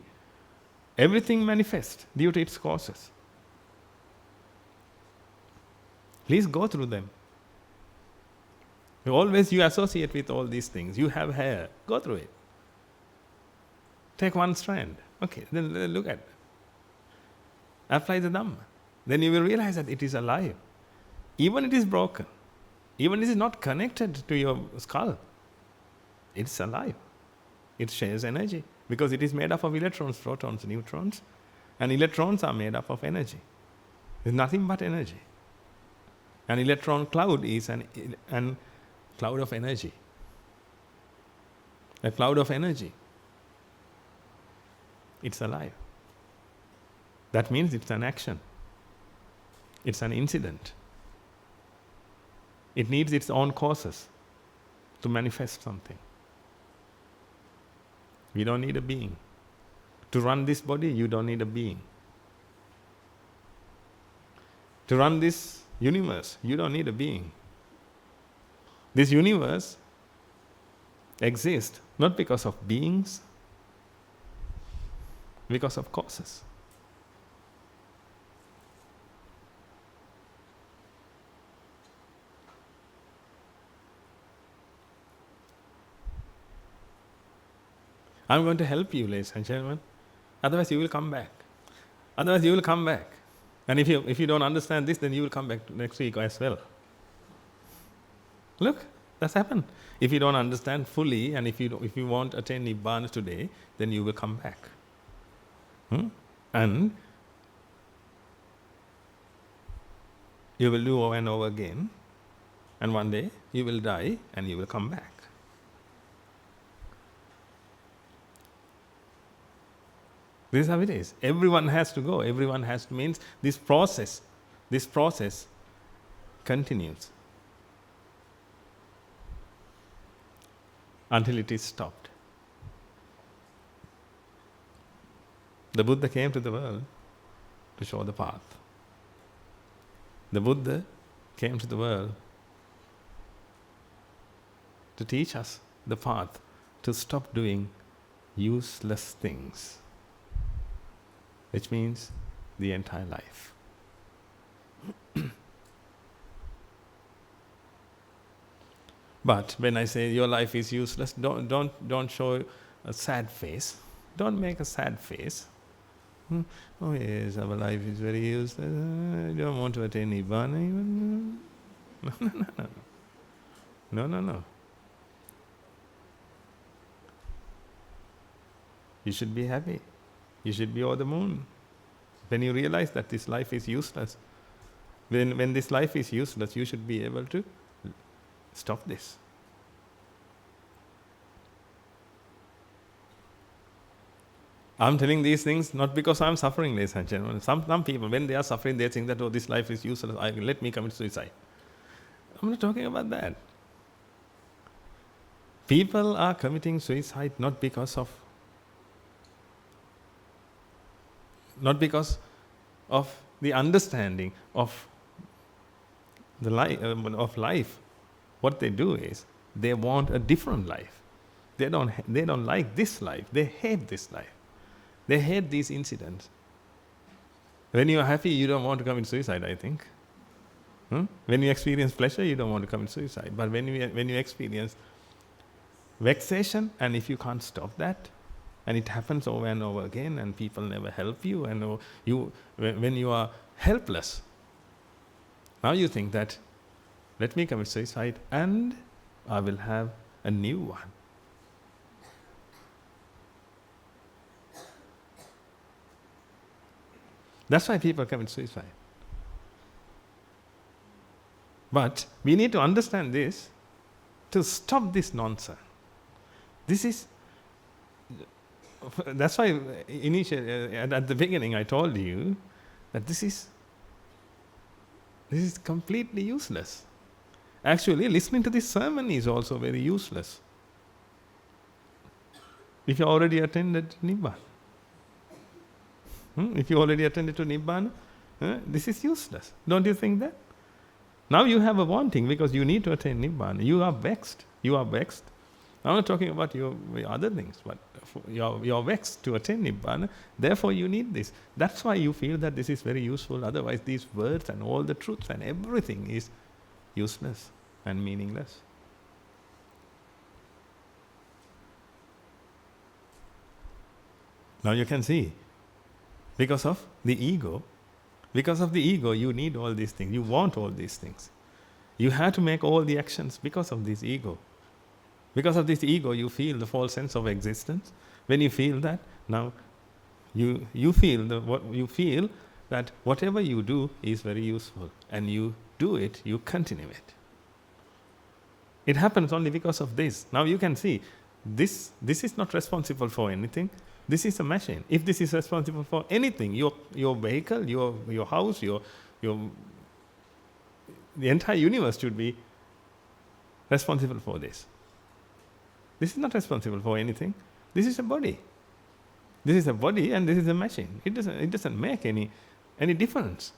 everything manifests due to its causes. Please go through them. Always you associate with all these things. You have hair, go through it. Take one strand. Okay, then look at it. Apply the Dhamma. Then you will realize that it is alive. Even it is broken. Even it is not connected to your skull. It's alive. It shares energy because it is made up of electrons, protons, neutrons, and electrons are made up of energy. There's nothing but energy. An electron cloud is an cloud of energy. A cloud of energy. It's alive. That means it's an action. It's an incident. It needs its own causes to manifest something. We don't need a being. To run this body, you don't need a being. To run this universe, you don't need a being. This universe exists not because of beings, because of causes. I'm going to help you, ladies and gentlemen. Otherwise you will come back. Otherwise you will come back. And if you don't understand this, then you will come back next week as well. Look, that's happened. If you don't understand fully, and if you won't attain Nibbana today, then you will come back. And you will do over and over again, and one day you will die and you will come back. This is how it is. Everyone has to go. Everyone has to, means this process continues until it is stopped. The Buddha came to the world to show the path. The Buddha came to the world to teach us the path to stop doing useless things, which means the entire life. But when I say your life is useless, don't show a sad face. Don't make a sad face. Oh yes, our life is very useless. I don't want to attain Nibbana even. No. You should be happy. You should be over the moon. When you realize that this life is useless, when this life is useless, you should be able to stop this. I'm telling these things not because I'm suffering, ladies and gentlemen. Some people, when they are suffering, they think that, oh, this life is useless, let me commit suicide. I'm not talking about that. People are committing suicide not because of the understanding of the life. What they do is they want a different life. They don't like this life. They hate this life. They hate these incidents. When you are happy, you don't want to commit suicide, I think. When you experience pleasure, you don't want to commit suicide. But when you experience vexation, and if you can't stop that, and it happens over and over again, and people never help you, and when you are helpless, now you think that, let me commit suicide, and I will have a new one. That's why people commit suicide. But we need to understand this to stop this nonsense. That's why initially, at the beginning, I told you that this is completely useless. Actually, listening to this sermon is also very useless. If you already attended Nibbana. If you already attended to Nibbana, this is useless. Don't you think that? Now you have a wanting because you need to attain Nibbana. You are vexed. I'm not talking about your other things, but you're vexed to attain Nibbana. Therefore you need this. That's why you feel that this is very useful. Otherwise these words and all the truths and everything is useless and meaningless. Now you can see, because of the ego, you need all these things. You want all these things. You have to make all the actions because of this ego. Because of this ego, you feel the false sense of existence. When you feel that, now you feel that whatever you do is very useful, and you do it, you continue it. It happens only because of this. Now you can see, this is not responsible for anything. This is a machine. If this is responsible for anything, your vehicle, your house, the entire universe should be responsible for this. This is not responsible for anything. This is a body. This is a body and this is a machine. It doesn't make any difference.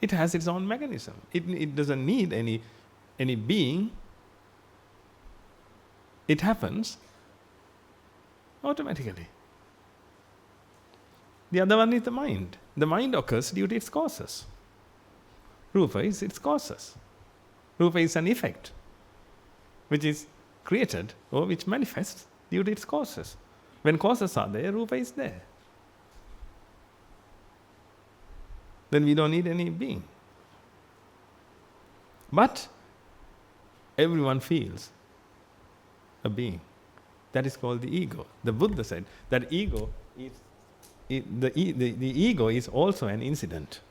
It has its own mechanism. It doesn't need any being. It happens automatically. The other one is the mind. The mind occurs due to its causes. Rupa is its causes. Rupa is an effect which is created or which manifests due to its causes. When causes are there, Rupa is there. Then we don't need any being. But everyone feels a being. That is called the ego. The Buddha said that ego is the ego is also an incident.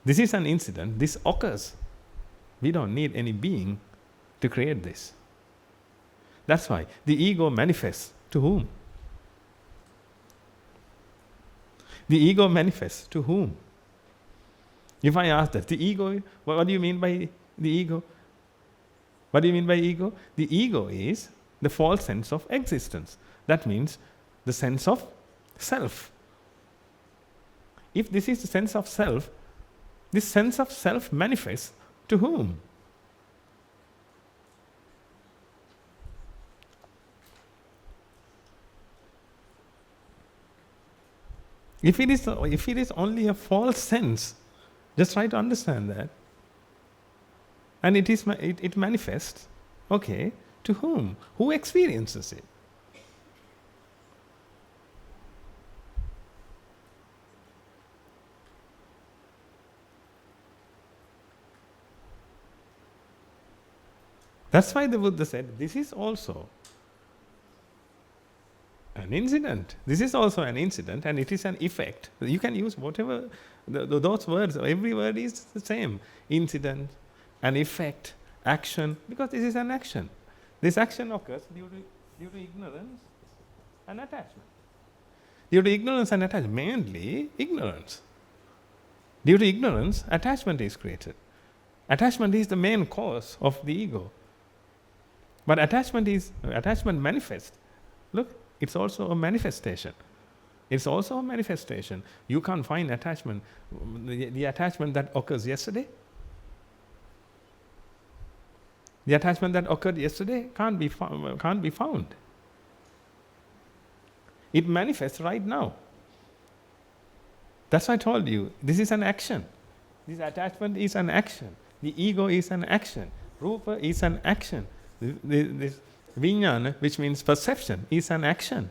This is an incident. This occurs. We don't need any being to create this. That's why the ego manifests to whom? The ego manifests to whom? If I ask that, the ego, what do you mean by the ego? What do you mean by ego? The ego is the false sense of existence. That means the sense of self. If this is the sense of self, this sense of self manifests to whom? If it is only a false sense, just try to understand that. And it manifests, okay, to whom? Who experiences it? That's why the Buddha said, this is also an incident. This is also an incident, and it is an effect. You can use whatever, those words, every word is the same. Incident, an effect, action, because this is an action. This action occurs due to ignorance and attachment. Due to ignorance and attachment, mainly ignorance. Due to ignorance, attachment is created. Attachment is the main cause of the ego. But attachment manifests. Look, it's also a manifestation. It's also a manifestation. You can't find attachment, the attachment that occurs yesterday. The attachment that occurred yesterday can't be found. It manifests right now. That's why I told you, this is an action. This attachment is an action. The ego is an action. Rupa is an action. This vijnana, which means perception, is an action.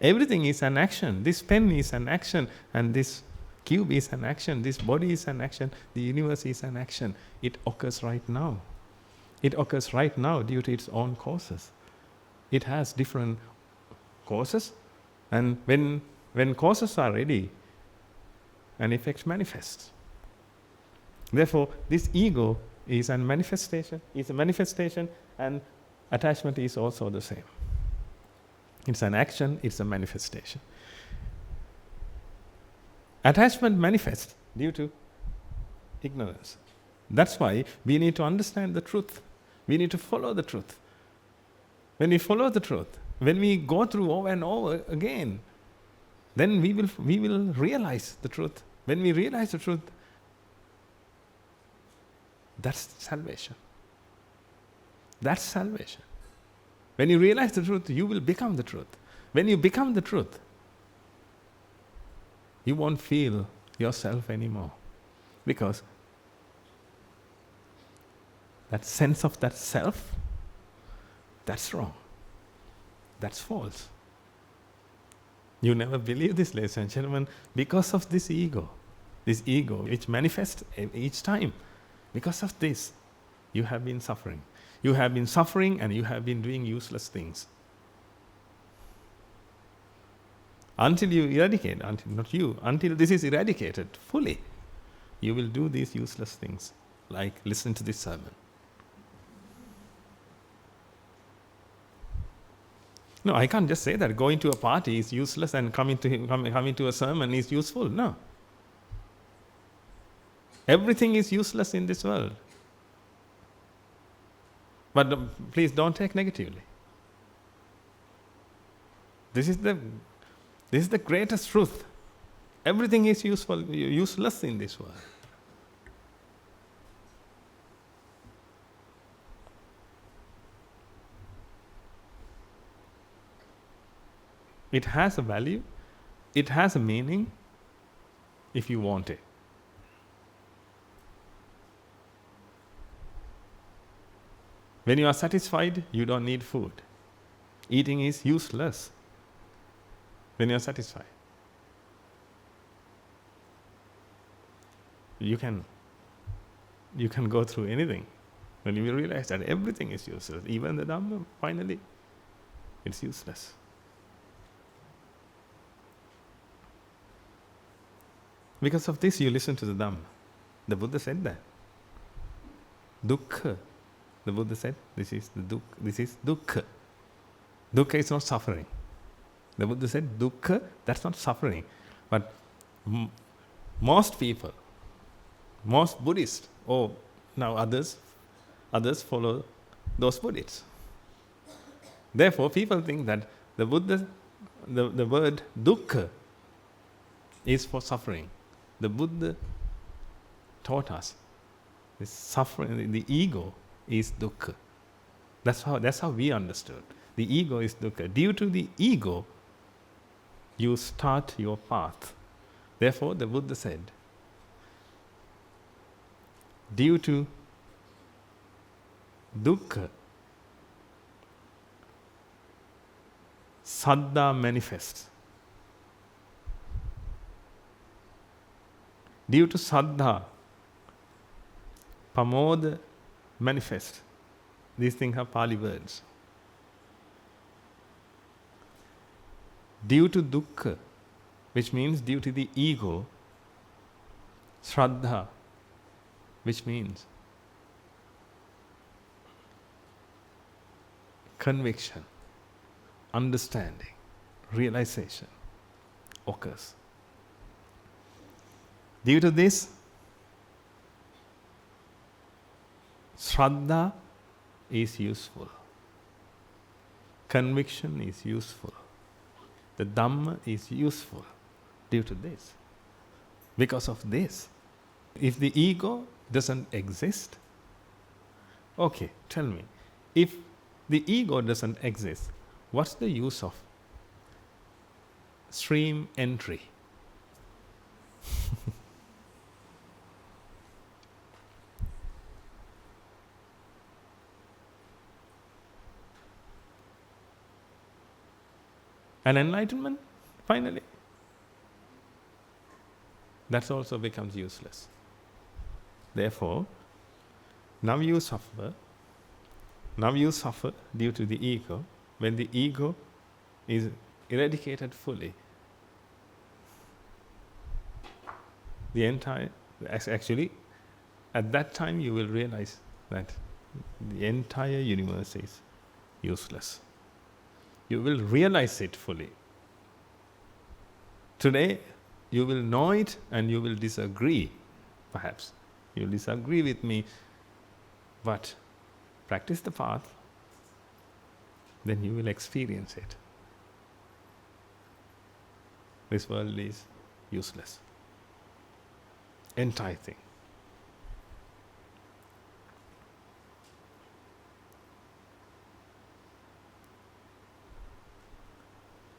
Everything is an action. This pen is an action, and this cube is an action. This body is an action. The universe is an action. It occurs right now. It occurs right now due to its own causes. It has different causes, and when causes are ready, an effect manifests. Therefore, this ego is a manifestation, and attachment is also the same. It's an action, it's a manifestation. Attachment manifests due to ignorance. That's why we need to understand the truth. We need to follow the truth. When we follow the truth, when we go through over and over again, then we will realize the truth. When we realize the truth, that's salvation. That's salvation. When you realize the truth, you will become the truth. When you become the truth, you won't feel yourself anymore. Because that sense of that self, that's wrong. That's false. You never believe this, ladies and gentlemen, because of this ego which manifests each time. Because of this, you have been suffering. You have been suffering and you have been doing useless things. Until you eradicate, until this is eradicated fully, you will do these useless things, like listen to this sermon. No, I can't just say that going to a party is useless and coming to a sermon is useful. No. Everything is useless in this world. But please don't take negatively. This is the greatest truth. Everything is useless in this world. It has a value, it has a meaning if you want it. When you are satisfied, you don't need food. Eating is useless. when you're satisfied. You can go through anything. When you realize that everything is useless, even the Dhamma, finally, it's useless. Because of this, you listen to the Dhamma. The Buddha said that. Dukkha. The Buddha said, this is dukkha. Dukkha is not suffering. The Buddha said, dukkha, that's not suffering. But most people, most Buddhists, now others follow those Buddhists. Therefore, people think that the Buddha, the word dukkha is for suffering. The Buddha taught us this suffering, the ego is dukkha. That's how we understood. The ego is dukkha. Due to the ego, you start your path. Therefore, the Buddha said, due to dukkha, saddha manifests. Due to saddha, pamoda manifests. These things are Pali words. Due to dukkha, which means due to the ego, shraddha, which means conviction, understanding, realization occurs. Due to this, shraddha is useful. Conviction is useful. The Dhamma is useful due to this. Because of this, if the ego doesn't exist, okay, tell me, if the ego doesn't exist, what's the use of stream entry? And enlightenment, finally, that also becomes useless. Therefore, now you suffer due to the ego. When the ego is eradicated fully, actually, at that time you will realize that the entire universe is useless. You will realize it fully. Today, you will know it and you will disagree, perhaps. You will disagree with me, but practice the path, then you will experience it. This world is useless. Entire thing.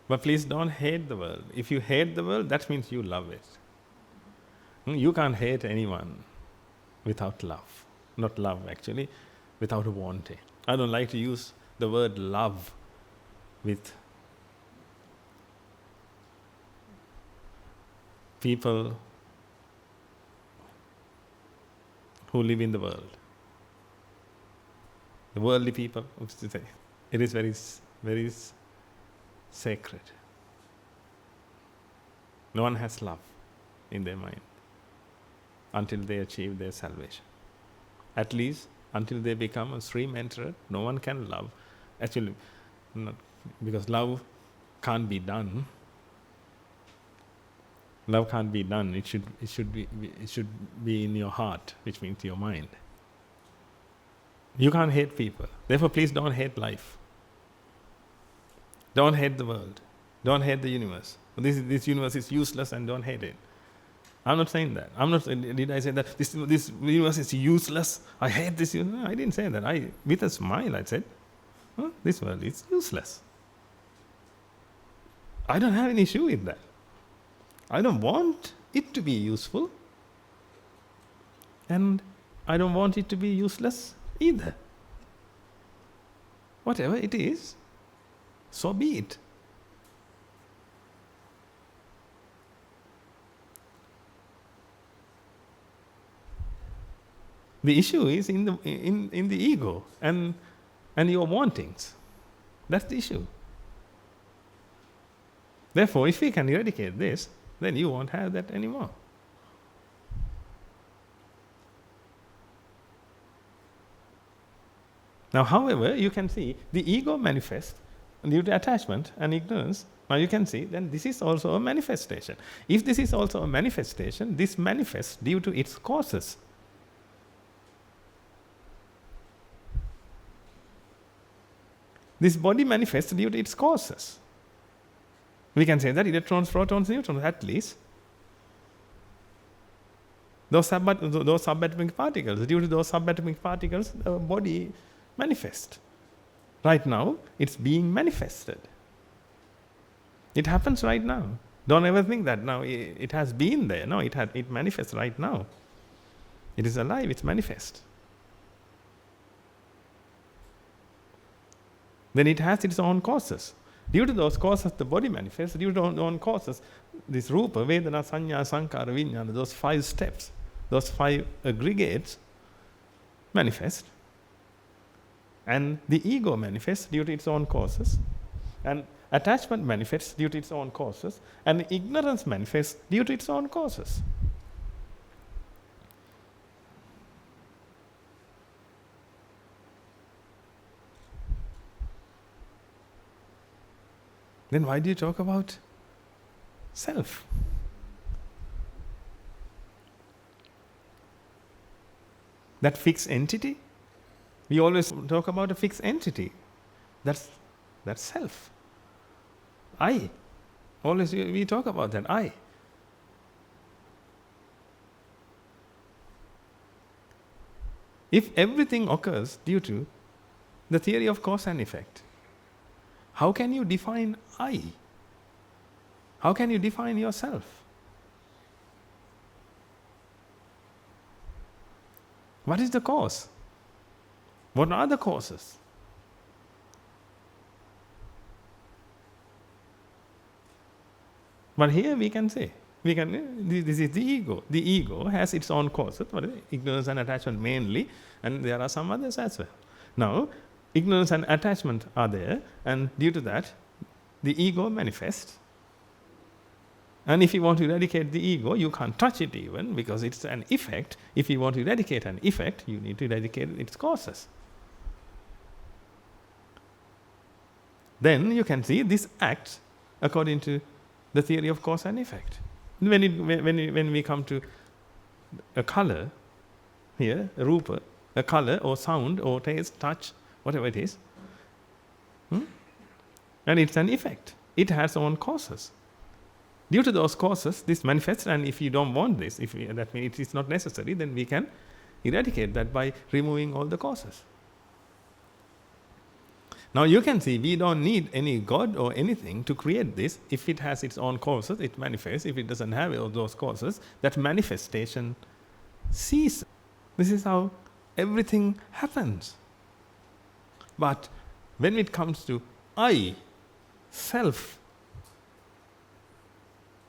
But please don't hate the world. If you hate the world, that means you love it. You can't hate anyone without love. Not love, actually, without wanting. I don't like to use the word love with people who live in the world. The worldly people, it is very, very sacred. No one has love in their mind until they achieve their salvation. At least until they become a stream enterer, no one can love. Actually, not, because love can't be done. Love can't be done. It should be in your heart, which means your mind. You can't hate people. Therefore, please don't hate life. Don't hate the world. Don't hate the universe. This universe is useless and don't hate it. I'm not saying that. Did I say that this universe is useless? I hate this universe. No, I didn't say that. With a smile, I said, this world is useless. I don't have an issue with that. I don't want it to be useful. And I don't want it to be useless either. Whatever it is, so be it. The issue is in the ego and your wantings. That's the issue. Therefore, if we can eradicate this, then you won't have that anymore. Now, however, you can see the ego manifests due to attachment and ignorance. Now you can see then this is also a manifestation. If this is also a manifestation, this manifests due to its causes. This body manifests due to its causes. We can say that electrons, protons, neutrons, at least. Those subatomic particles, due to those subatomic particles, the body manifests. Right now, it's being manifested. It happens right now. Don't ever think that now it has been there. No, it manifests right now. It is alive, it's manifest. Then it has its own causes. Due to those causes, the body manifests. Due to its own causes, this Rupa, Vedana, Sanya, Sankara, Vijnana, those 5 steps, those 5 aggregates manifest. And the ego manifests due to its own causes. And attachment manifests due to its own causes. And ignorance manifests due to its own causes. Then why do you talk about self? That fixed entity? We always talk about a fixed entity. That's self. I. Always we talk about that. I. If everything occurs due to the theory of cause and effect, how can you define I? How can you define yourself? What is the cause? What are the causes? But here we can say, this is the ego. The ego has its own causes, ignorance and attachment mainly, and there are some others as well. Now, ignorance and attachment are there, and due to that, the ego manifests. And if you want to eradicate the ego, you can't touch it even, because it's an effect. If you want to eradicate an effect, you need to eradicate its causes. Then you can see this acts according to the theory of cause and effect. When we come to a color, here, a rupa, a color or sound or taste, touch, whatever it is, and it's an effect. It has own causes. Due to those causes, this manifests, and if you don't want this, that means it is not necessary, then we can eradicate that by removing all the causes. Now you can see we don't need any God or anything to create this. If it has its own causes, it manifests. If it doesn't have all those causes, that manifestation ceases. This is how everything happens. But when it comes to I, self,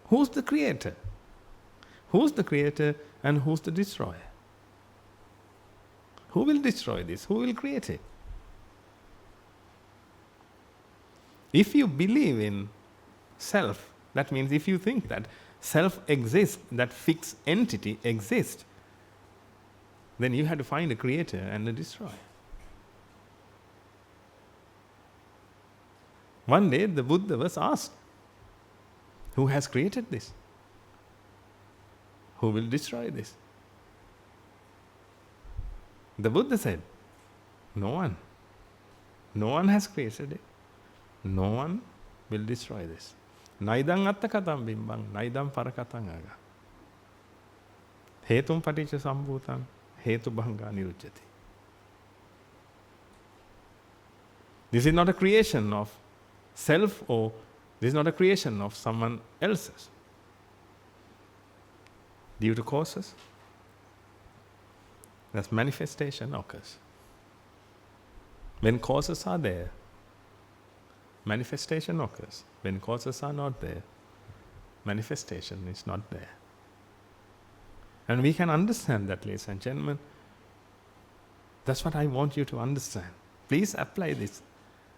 who's the creator? Who's the creator and who's the destroyer? Who will destroy this? Who will create it? If you believe in self, that means if you think that self exists, that fixed entity exists, then you have to find a creator and a destroyer. One day the Buddha was asked, who has created this? Who will destroy this? The Buddha said, no one. No one has created it. No one will destroy this. Naidam attakatam bimbang, naidam parakatam aga. Hetum paticca sambhutam, hetu bhanga nirujjati. This is not a creation of self, or this is not a creation of someone else's. Due to causes, thus manifestation occurs. When causes are there, manifestation occurs. When causes are not there, manifestation is not there. And we can understand that, ladies and gentlemen, That's what I want you to understand. Please apply this.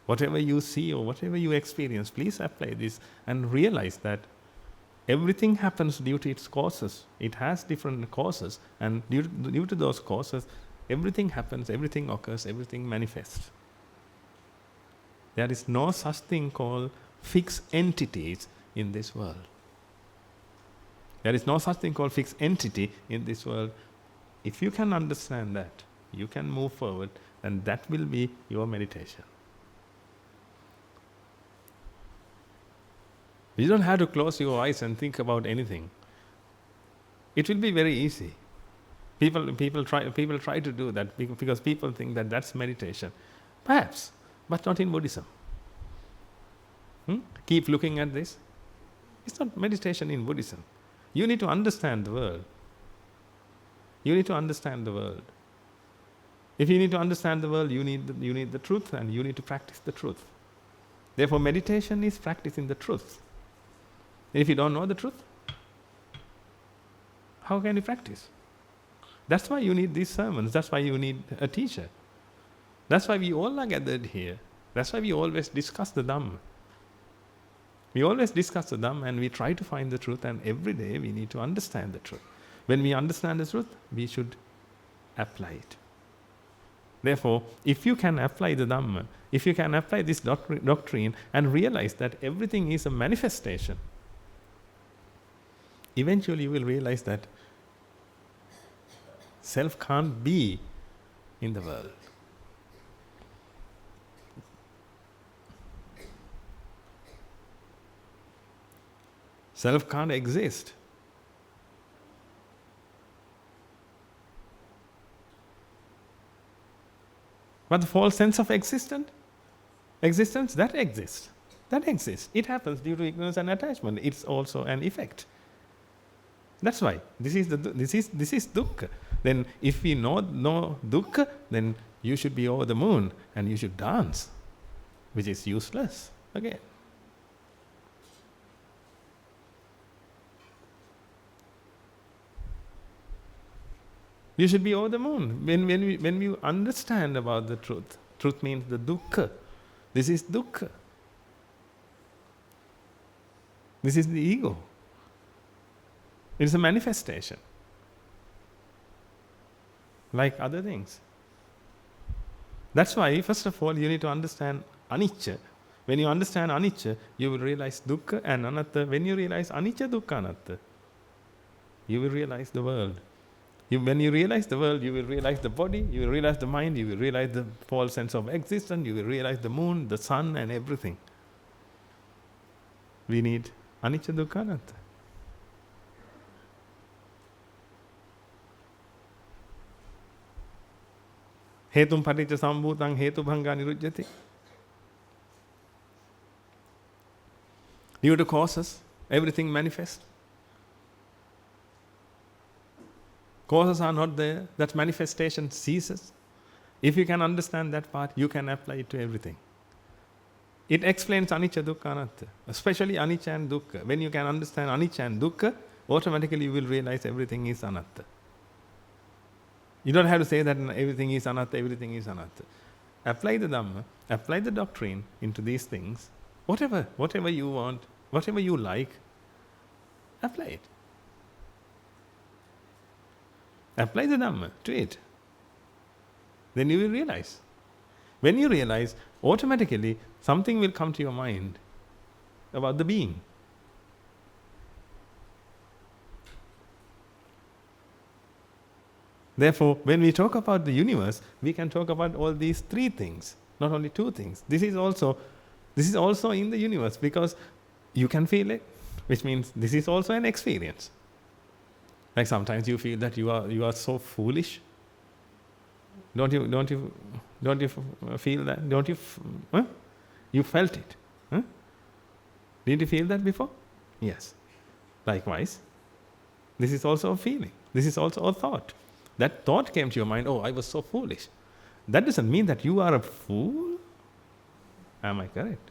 Whatever you see or whatever you experience, please apply this and realize that everything happens due to its causes. It has different causes, and due to those causes, everything happens, everything occurs, everything manifests. There is no such thing called fixed entities in this world. There is no such thing called fixed entity in this world. If you can understand that, you can move forward, and that will be your meditation. You don't have to close your eyes and think about anything. It will be very easy. People try to do that because people think that that's meditation. Perhaps, but not in Buddhism. Keep looking at this. It's not meditation in Buddhism. You need to understand the world. You need to understand the world. If you need to understand the world, you need the truth, and you need to practice the truth. Therefore, meditation is practicing the truth. If you don't know the truth, how can you practice? That's why you need these sermons. That's why you need a teacher. That's why we all are gathered here. That's why we always discuss the Dhamma. We always discuss the Dhamma, and we try to find the truth, and every day we need to understand the truth. When we understand the truth, we should apply it. Therefore, if you can apply the Dhamma, if you can apply this doctrine and realize that everything is a manifestation, eventually you will realize that self can't be in the world. Self can't exist. But the false sense of existence, that exists. That exists. It happens due to ignorance and attachment. It's also an effect. That's why this is dukkha. Then if we know dukkha, then you should be over the moon and you should dance, which is useless again. You should be over the moon. When we understand about the truth, truth means the dukkha. This is dukkha. This is the ego. It is a manifestation, like other things. That's why, first of all, you need to understand anicca. When you understand anicca, you will realize dukkha and anatta. When you realize anicca, dukkha, anatta, you will realize the world. When you realize the world, you will realize the body, you will realize the mind, you will realize the false sense of existence, you will realize the moon, the sun, and everything. We need anicca, dukkha, anatta. Hetum paticca sambhutang hetu bhanga nirujjati. Due to causes, everything manifests. Causes are not there, that manifestation ceases. If you can understand that part, you can apply it to everything. It explains anicca, dukkha, anatta, especially anicca and dukkha. When you can understand anicca and dukkha, automatically you will realize everything is anatta. You don't have to say that everything is anatta, everything is anatta. Apply the Dhamma, apply the doctrine into these things. Whatever you want, whatever you like, apply it. Apply the Dhamma to it. Then you will realize. When you realize, automatically something will come to your mind about the being. Therefore, when we talk about the universe, we can talk about all these three things, not only two things. This is also in the universe, because you can feel it, which means this is also an experience. Like sometimes you feel that you are so foolish. Don't you feel that? Don't you? You felt it. Did you feel that before? Yes. Likewise, this is also a feeling. This is also a thought. That thought came to your mind. Oh, I was so foolish. That doesn't mean that you are a fool. Am I correct?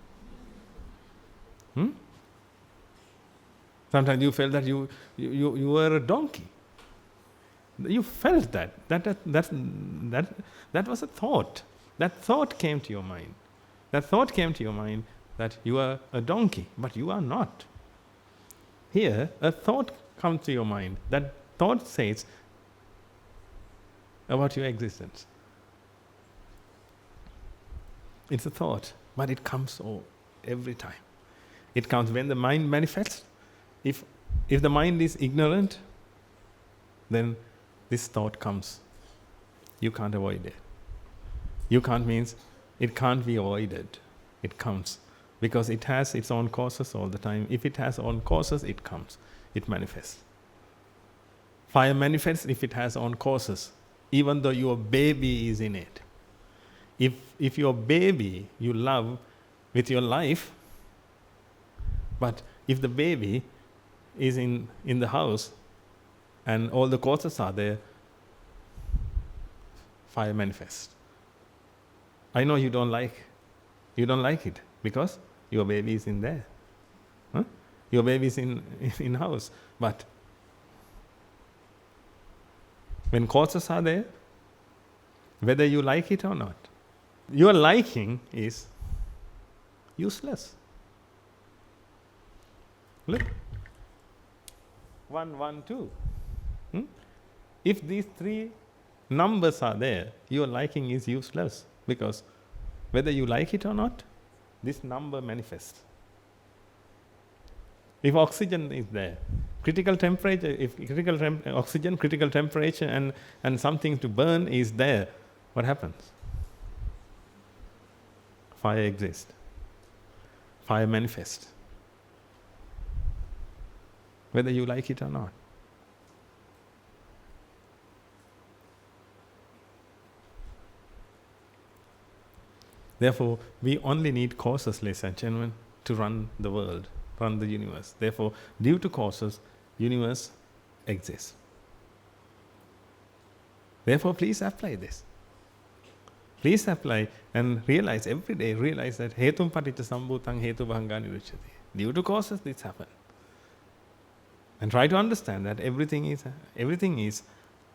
Sometimes you felt that you were a donkey. You felt that. That was a thought. That thought came to your mind. That thought came to your mind that you are a donkey, but you are not. Here, a thought comes to your mind. That thought says about your existence. It's a thought, but it comes every time. It comes when the mind manifests. If the mind is ignorant, then this thought comes. You can't avoid it. You can't means it can't be avoided. It comes. Because it has its own causes all the time. If it has own causes, it comes. It manifests. Fire manifests if it has own causes, even though your baby is in it. If your baby you love with your life, but if the baby is in the house and all the causes are there, fire manifests. I know you don't like it because your baby is in there. Huh? Your baby is in house. But when causes are there, whether you like it or not, your liking is useless. Look. 1, 1, 2. If these three numbers are there, your liking is useless. Because whether you like it or not, this number manifests. If oxygen is there, critical temperature, oxygen, critical temperature and something to burn is there, what happens? Fire exists. Fire manifests. Whether you like it or not. Therefore, we only need causes, ladies and gentlemen, to run the world, run the universe. Therefore, due to causes, universe exists. Therefore, please apply this. Please apply and realize every day, that hetum paticca sambhutang hetu bhanga niruchyate. Due to causes, this happens. And try to understand that everything is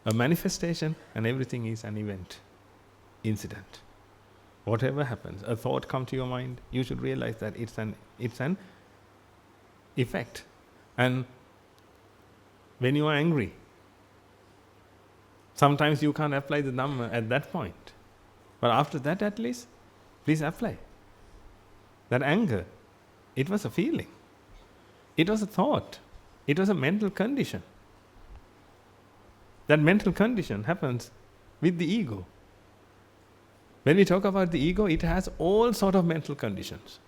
a manifestation and everything is an event, incident. Whatever happens, a thought comes to your mind, you should realize that it's an effect. And when you are angry, sometimes you can't apply the Dhamma at that point. But after that at least, please apply. That anger, it was a feeling. It was a thought. It was a mental condition. That mental condition happens with the ego. When we talk about the ego, it has all sort of mental conditions.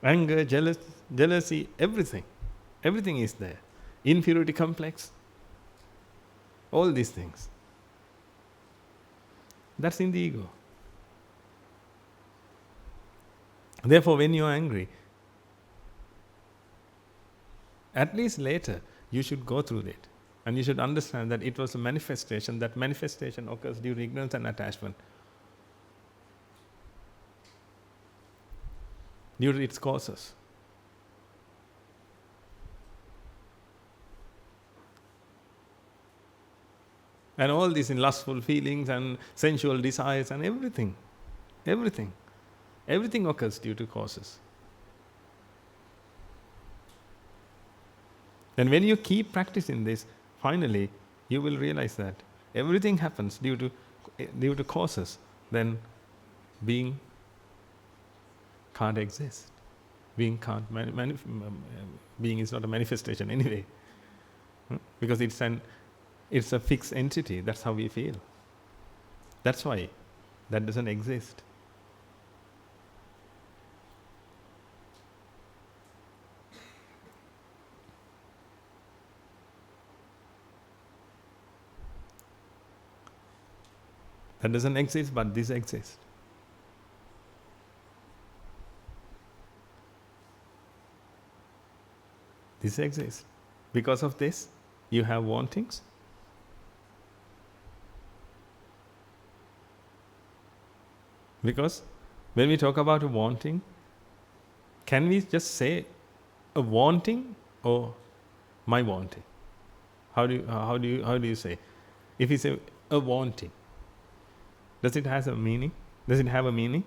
Anger, jealousy, everything. Everything is there. Inferiority complex. All these things. That's in the ego. Therefore, when you are angry, at least later, you should go through it. And you should understand that it was a manifestation. That manifestation occurs due to ignorance and attachment. Due to its causes. And all these in lustful feelings and sensual desires and everything. Everything. Everything occurs due to causes. And when you keep practicing this, finally you will realize that everything happens due to causes. Then being can't exist. Being can't being is not a manifestation anyway. Because it's a fixed entity. That's how we feel. That's why that doesn't exist. That doesn't exist, but this exists. This exists. Because of this, you have wantings. Because when we talk about a wanting, can we just say a wanting or my wanting? How do you say? If you say a wanting, does it have a meaning? Does it have a meaning?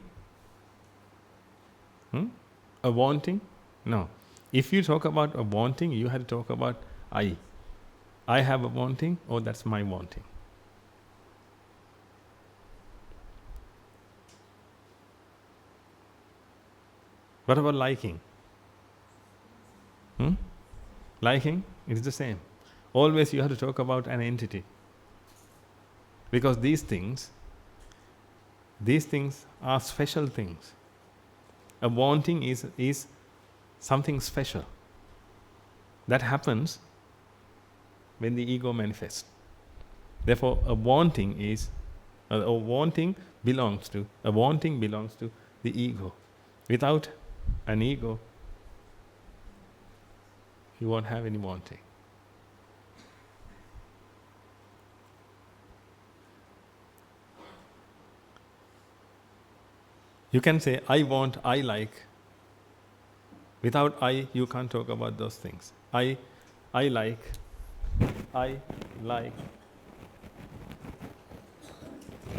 A wanting? No. If you talk about a wanting, you have to talk about I. I have a wanting, or that's my wanting. What about liking? Liking, it is the same. Always you have to talk about an entity. Because these things are special things. A wanting is something special. That happens when the ego manifests. Therefore, a wanting belongs to the ego. Without an ego, you won't have any wanting. You can say, I want, I like. Without I, you can't talk about those things. I like, I like,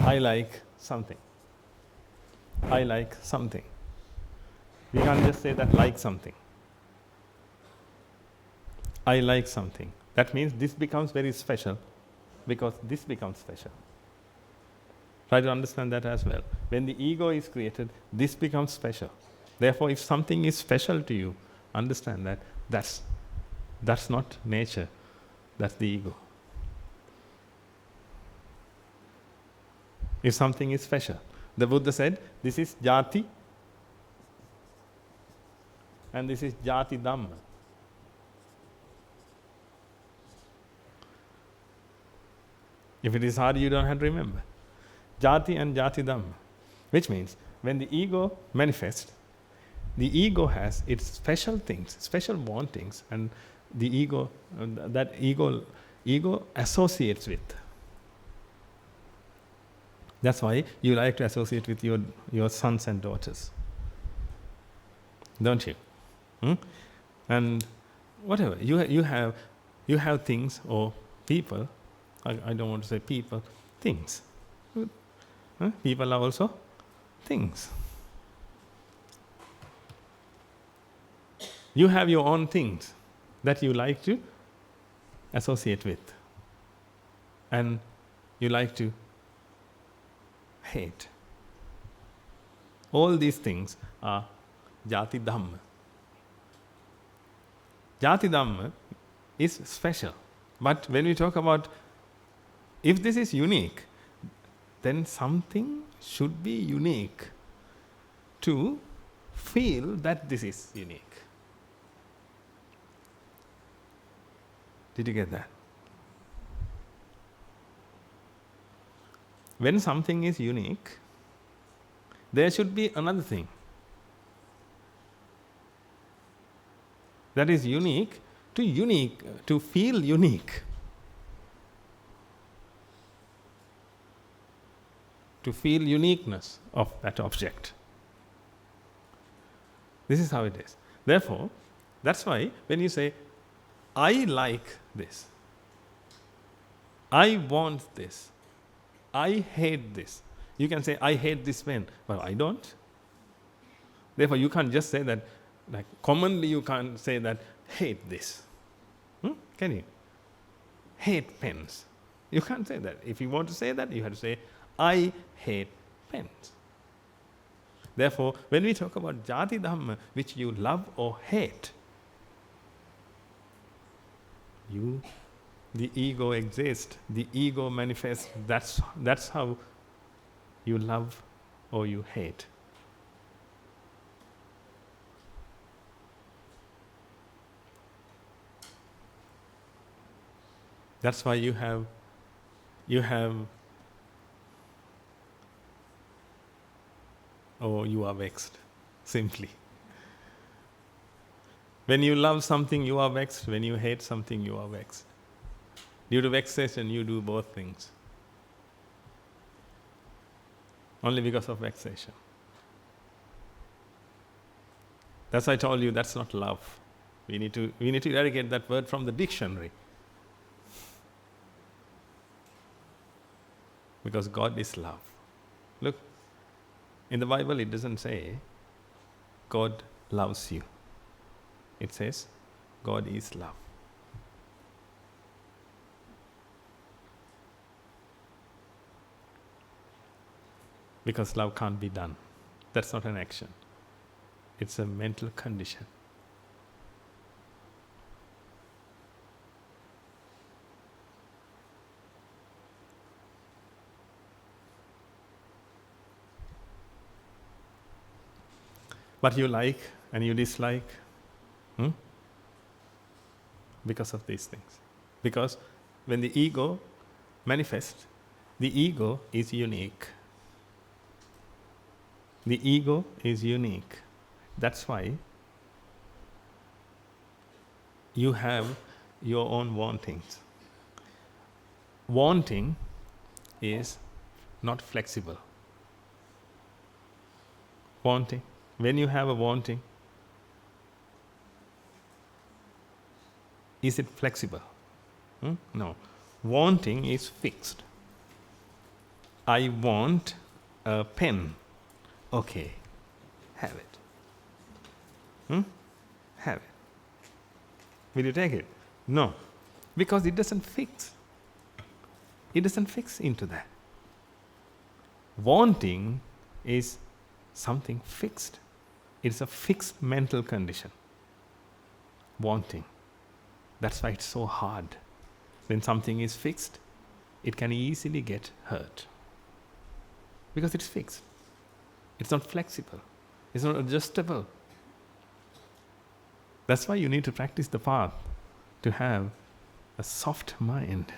I like something. I like something. We can't just say that like something. I like something. That means this becomes very special because this becomes special. Try to understand that as well. When the ego is created, this becomes special. Therefore, if something is special to you, understand that that's not nature, that's the ego. If something is special, the Buddha said, this is jati and this is jati dhamma. If it is hard, you don't have to remember. Jati and jati dhamma. Which means, when the ego manifests, the ego has its special things, special wantings, and the ego, ego associates with. That's why you like to associate with your sons and daughters. Don't you? And whatever, you have things or people, I don't want to say people, things. People are also things. You have your own things that you like to associate with. And you like to hate. All these things are jati dhamma. Jati dhamma is special. But when we talk about, if this is unique, then something should be unique to feel that this is unique. Did you get that? When something is unique, there should be another thing that is unique to feel unique. To feel uniqueness of that object. This is how it is. Therefore, that's why when you say, I like this, I want this, I hate this. You can say, I hate this pen, but I don't. Therefore, you can't just say that, like commonly you can't say that, hate this. Can you? Hate pens. You can't say that. If you want to say that, you have to say, I hate pens. Therefore, when we talk about jati dhamma, which you love or hate, the ego exists, the ego manifests, that's how you love or you hate. That's why you have or you are vexed, simply. When you love something, you are vexed. When you hate something, you are vexed. Due to vexation, you do both things. Only because of vexation. That's why I told you that's not love. We need to eradicate that word from the dictionary. Because God is love. Look, in the Bible it doesn't say God loves you. It says God is love. Because love can't be done. That's not an action. It's a mental condition. But you like and you dislike because of these things. Because when the ego manifests, the ego is unique. The ego is unique. That's why you have your own wantings. Wanting is not flexible. Wanting. When you have a wanting, is it flexible? No. Wanting is fixed. I want a pen. Okay, have it. Have it. Will you take it? No. Because it doesn't fix. It doesn't fix into that. Wanting is something fixed. It's a fixed mental condition. Wanting. That's why it's so hard. When something is fixed, it can easily get hurt. Because it's fixed. It's not flexible. It's not adjustable. That's why you need to practice the path to have a soft mind.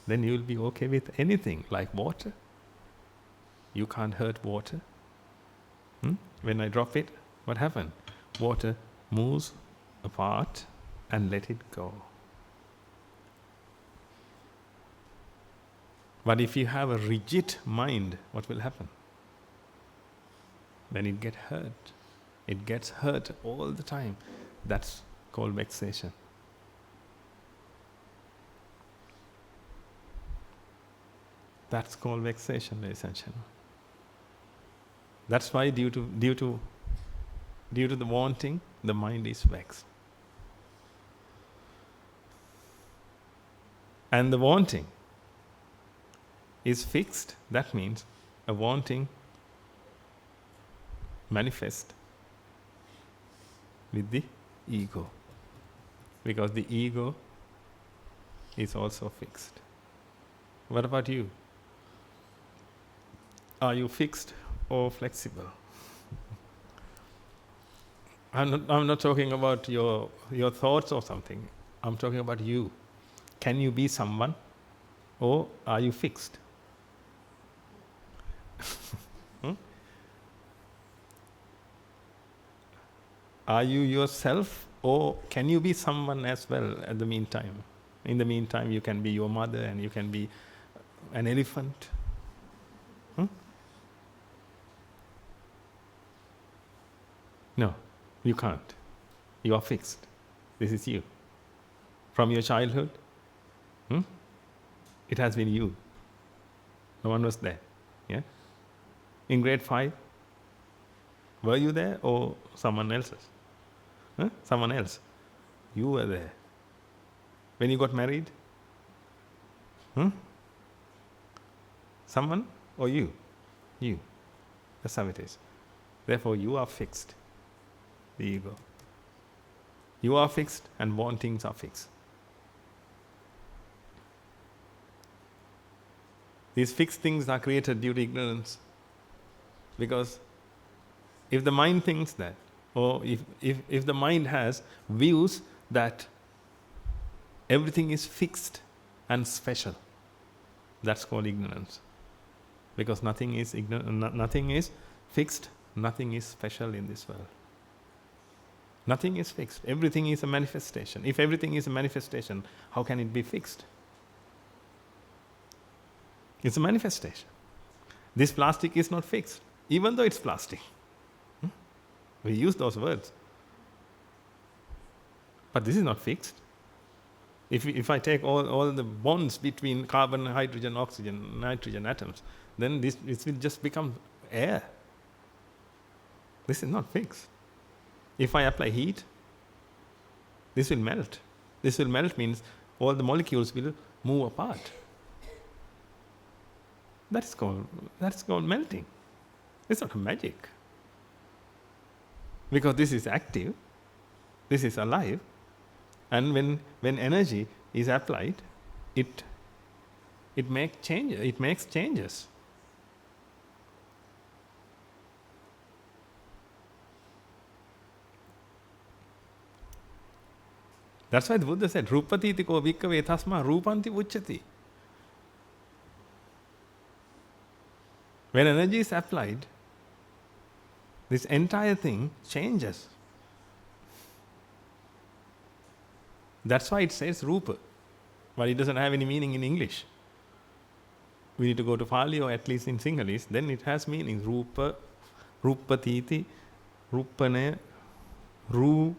Then you will be okay with anything, like water. You can't hurt water. When I drop it, what happened? Water moves apart and let it go. But if you have a rigid mind, what will happen? Then it gets hurt. It gets hurt all the time. That's called vexation. That's called vexation, ladies and gentlemen. That's why due to the wanting, the mind is vexed. And the wanting is fixed. That means a wanting manifests with the ego. Because the ego is also fixed. What about you? Are you fixed or flexible? I'm not talking about your thoughts or something. I'm talking about you. Can you be someone or are you fixed? Are you yourself or can you be someone as well at the meantime? In the meantime, you can be your mother and you can be an elephant. No, you can't. You are fixed. This is you. From your childhood, it has been you. No one was there. Yeah? In grade 5, were you there or someone else's? Someone else. You were there. When you got married? Someone or you? You. That's how it is. Therefore, you are fixed. The ego. You are fixed and wantings are fixed. These fixed things are created due to ignorance. Because if the mind thinks that, or if the mind has views that everything is fixed and special, that's called ignorance. Because nothing is fixed, nothing is special in this world. Nothing is fixed. Everything is a manifestation. If everything is a manifestation, how can it be fixed? It's a manifestation. This plastic is not fixed, even though it's plastic. We use those words. But this is not fixed. If I take all the bonds between carbon, hydrogen, oxygen, nitrogen atoms, then this will just become air. This is not fixed. If I apply heat, this will melt. This will melt means all the molecules will move apart. That's called melting. It's not magic. Because this is active, this is alive, and when energy is applied, it makes changes. That's why the Buddha said, Rupatiti ko bhikkhave tasma rupanti uchati. When energy is applied, this entire thing changes. That's why it says rupa, but it doesn't have any meaning in English. We need to go to Pali, or at least in Sinhalese, then it has meaning. Rupa, rupatiti, rupane, ru.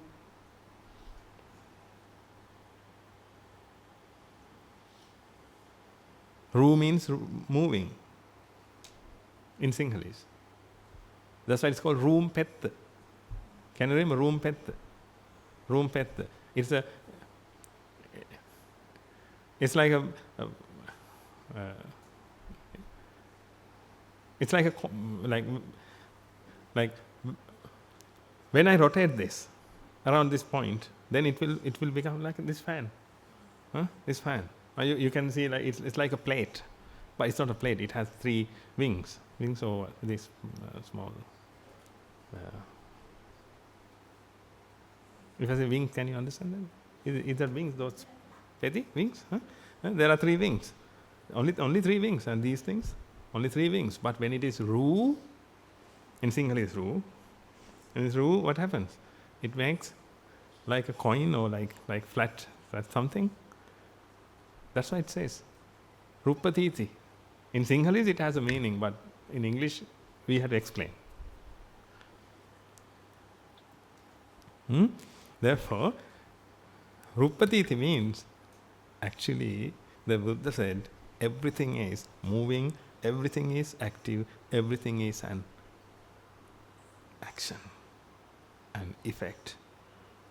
Ru means moving in Sinhalese. That's why it's called room petta. Can you remember room petta? Room petta. It's like when I rotate this around this point, then it will become like this fan. This fan. You can see like it's like a plate, but it's not a plate. It has 3 wings. Wings over this small. If I say wings, can you understand them? Is that wings? Those petty wings? There are 3 wings. Only 3 wings, and these things only 3 wings. But when it is ru, in Sinhalese ru, and it's ru, what happens? It makes like a coin or like flat something. That's why it says Rupatiti. In Sinhalese it has a meaning, but in English we had to explain. Therefore, Rupatiti means, actually the Buddha said, everything is moving, everything is active, everything is an action, an effect,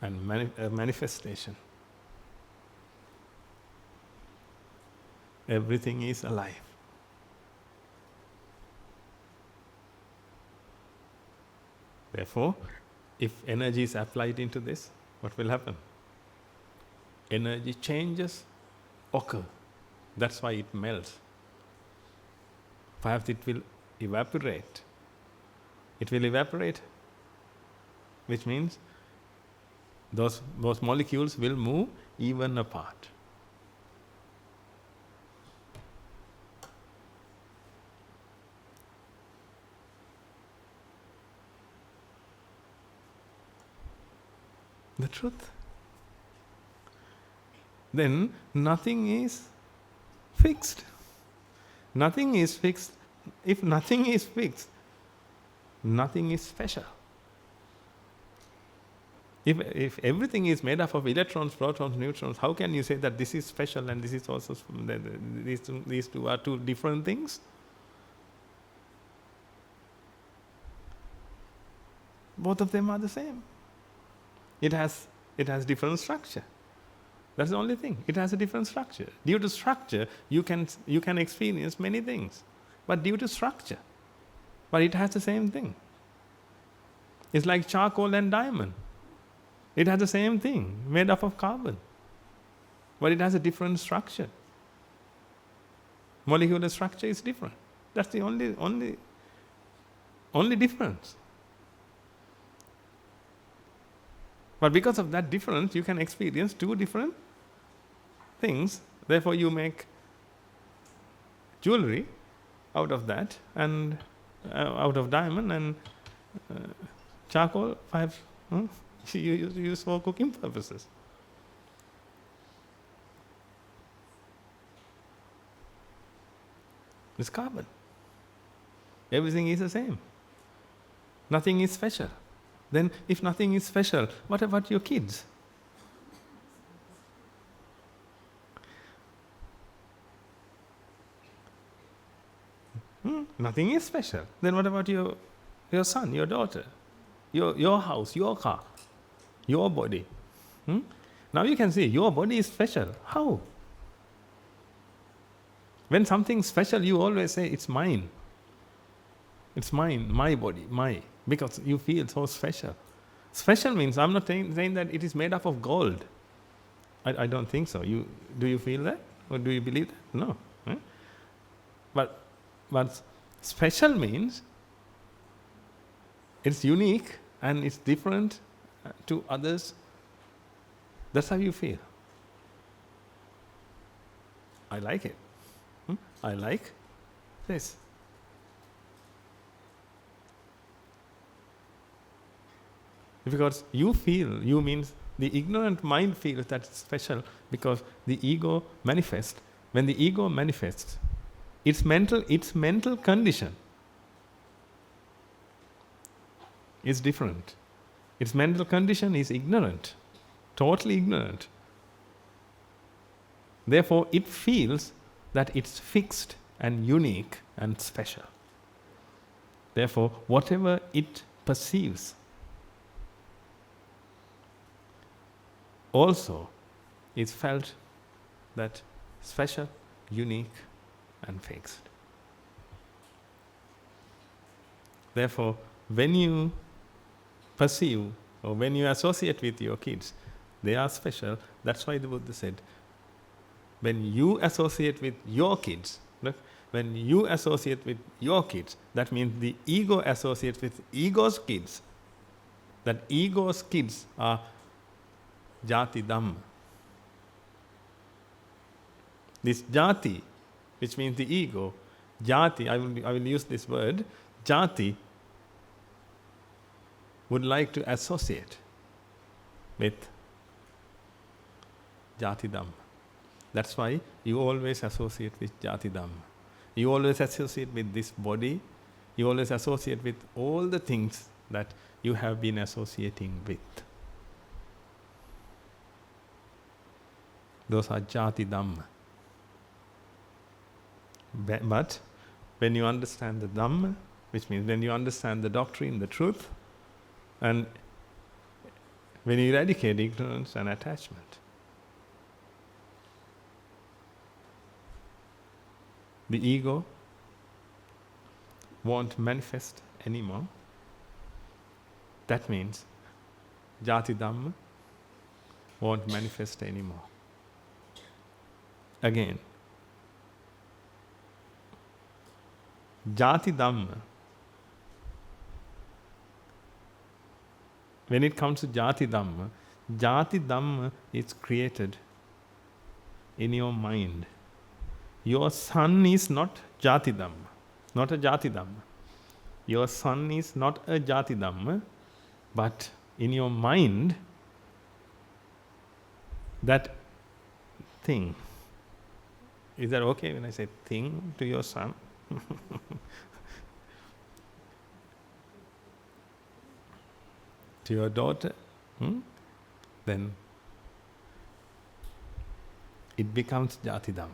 and manifestation. Everything is alive. Therefore, if energy is applied into this, what will happen? Energy changes occur. That's why it melts. Perhaps it will evaporate. It will evaporate, which means those molecules will move even apart. The truth. Then nothing is fixed. Nothing is fixed. If nothing is fixed, nothing is special. If everything is made up of electrons, protons, neutrons, how can you say that this is special and this is also these two are 2 different things? Both of them are the same. It has different structure. That's the only thing. It has a different structure. Due to structure, you can experience many things, but due to structure. But it has the same thing. It's like charcoal and diamond. It has the same thing, made up of carbon, but it has a different structure. Molecular structure is different. That's the only difference. But because of that difference, you can experience 2 different things. Therefore, you make jewelry out of that, and out of diamond, and charcoal. You use for cooking purposes. It's carbon. Everything is the same. Nothing is special. Then if nothing is special, what about your kids? Nothing is special. Then what about your son, your daughter, your house, your car, your body? Now you can see your body is special. How? When something's special, you always say, it's mine. It's mine, my body, my. Because you feel so special. Special means, I'm not saying that it is made up of gold. I don't think so. Do you feel that? Or do you believe that? No. But special means it's unique and it's different to others. That's how you feel. I like it. I like this. Because you feel, you means the ignorant mind feels that it's special because the ego manifests. When the ego manifests, its mental condition is different. Its mental condition is ignorant, totally ignorant. Therefore, it feels that it's fixed and unique and special. Therefore, whatever it perceives also is felt that special, unique and fixed. Therefore, when you perceive or when you associate with your kids, they are special. That's why the Buddha said, when you associate with your kids, look, when you associate with your kids, that means the ego associates with ego's kids. That ego's kids are jati dhamma. This jati, which means the ego, jati, I will use this word, jati would like to associate with jati dhamma. That's why you always associate with jati dhamma. You always associate with this body. You always associate with all the things that you have been associating with. Those are jati dhamma. But when you understand the dhamma, which means when you understand the doctrine, the truth, and when you eradicate ignorance and attachment, the ego won't manifest anymore. That means jati dhamma won't manifest anymore. Again, jati dhamma, when it comes to jati dhamma is created in your mind. Your son is not jati dhamma, not a jati dhamma. Your son is not a jati dhamma, but in your mind, that thing. Is that okay when I say thing to your son? To your daughter? Then it becomes jati dhamma.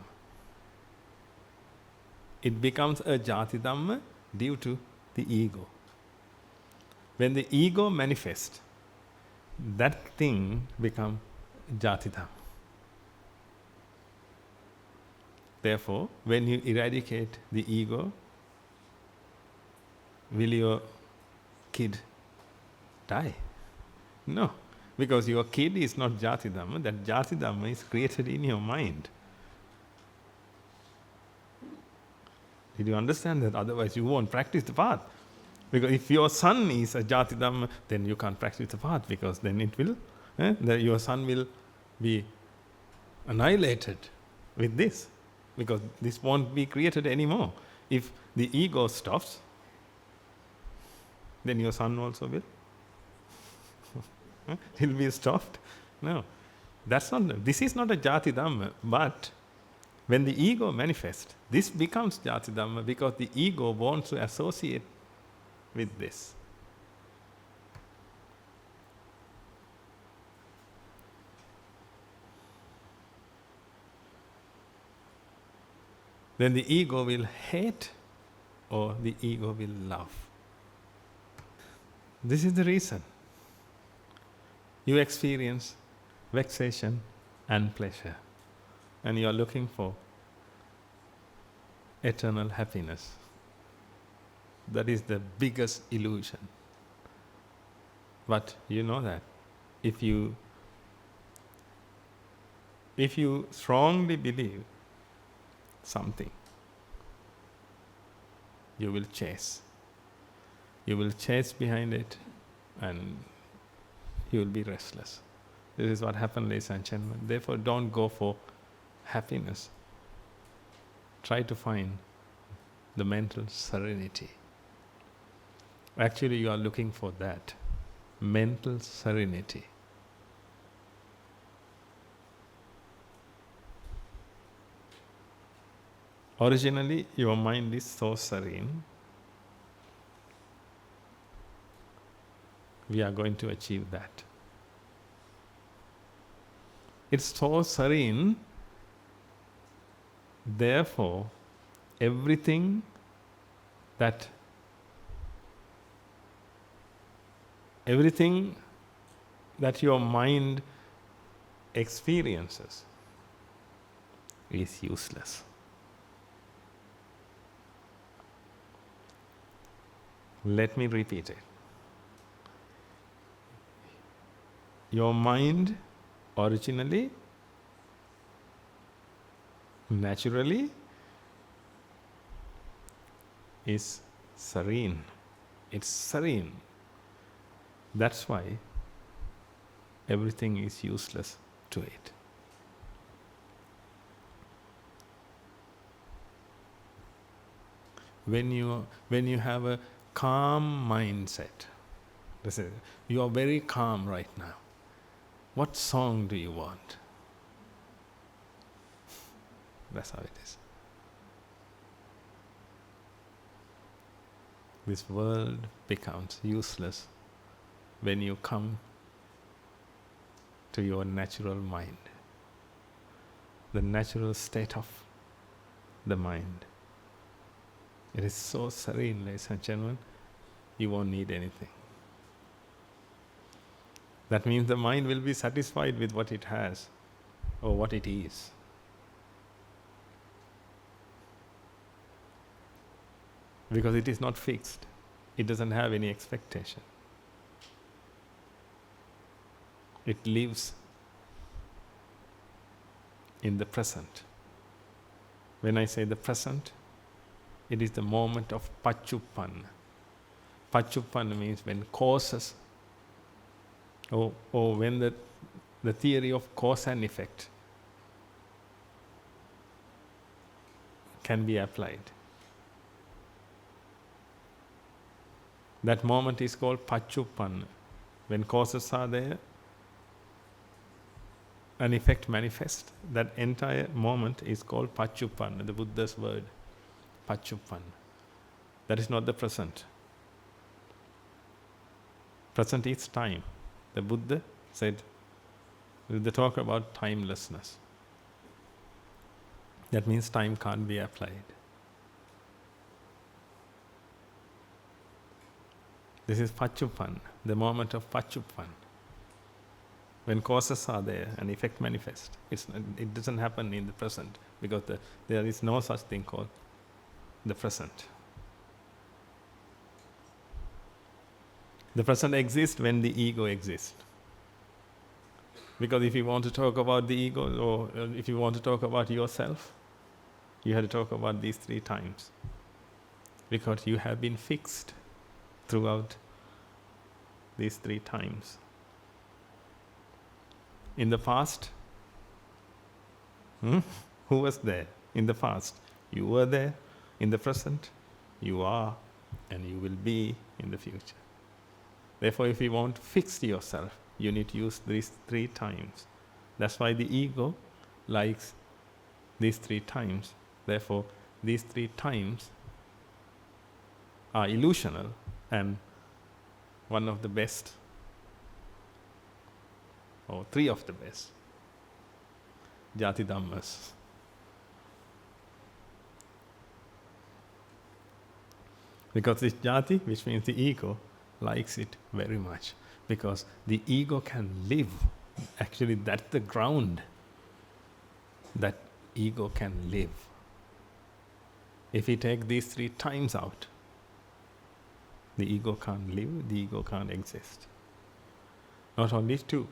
It becomes a jati dhamma due to the ego. When the ego manifests, that thing becomes jati dhamma. Therefore, when you eradicate the ego, will your kid die? No, because your kid is not jati dhamma. That jati dhamma is created in your mind. Did you understand that? Otherwise you won't practice the path. Because if your son is a jati dhamma, then you can't practice the path, because then it will, your son will be annihilated with this. Because this won't be created anymore. If the ego stops, then your son also will. He'll be stopped. No, this is not a jati dhamma, but when the ego manifests, this becomes jati dhamma because the ego wants to associate with this. Then the ego will hate or the ego will love. This is the reason you experience vexation and pleasure, and you are looking for eternal happiness. That is the biggest illusion. But you know that if you strongly believe something, you will chase. You will chase behind it, and you will be restless. This is what happened, ladies and gentlemen. Therefore, don't go for happiness. Try to find the mental serenity. Actually, you are looking for that. Mental serenity. Originally, your mind is so serene. We are going to achieve that. It's so serene, therefore, everything that your mind experiences is useless. Let me repeat it. Your mind originally, naturally, is serene. It's serene. That's why everything is useless to it. When you have a calm mindset, you are very calm right now. What song do you want? That's how it is. This world becomes useless when you come to your natural mind, the natural state of the mind. It is so serene, ladies and gentlemen, you won't need anything. That means the mind will be satisfied with what it has or what it is. Because it is not fixed. It doesn't have any expectation. It lives in the present. When I say the present, it is the moment of Pachupan. Pachupan means when causes, or when the theory of cause and effect can be applied. That moment is called Pachupan. When causes are there, an effect manifests. That entire moment is called Pachupan, the Buddha's word. Pachupan. That is not the present. Present is time. The Buddha said, the talk about timelessness. That means time can't be applied. This is Pachupan, the moment of Pachupan. When causes are there and effect manifest, it doesn't happen in the present because there is no such thing called the present. The present exists when the ego exists. Because if you want to talk about the ego, or if you want to talk about yourself, you have to talk about these 3 times. Because you have been fixed throughout these 3 times. In the past, who was there? In the past, you were there. In the present, you are, and you will be in the future. Therefore, if you want to fix yourself, you need to use these 3 times. That's why the ego likes these 3 times. Therefore, these 3 times are illusional and one of the best, or 3 of the best, Jati Dhammas. Because this jati, which means the ego, likes it very much. Because the ego can live. Actually, that's the ground that ego can live. If we take these 3 times out, the ego can't live, the ego can't exist. Not only 2,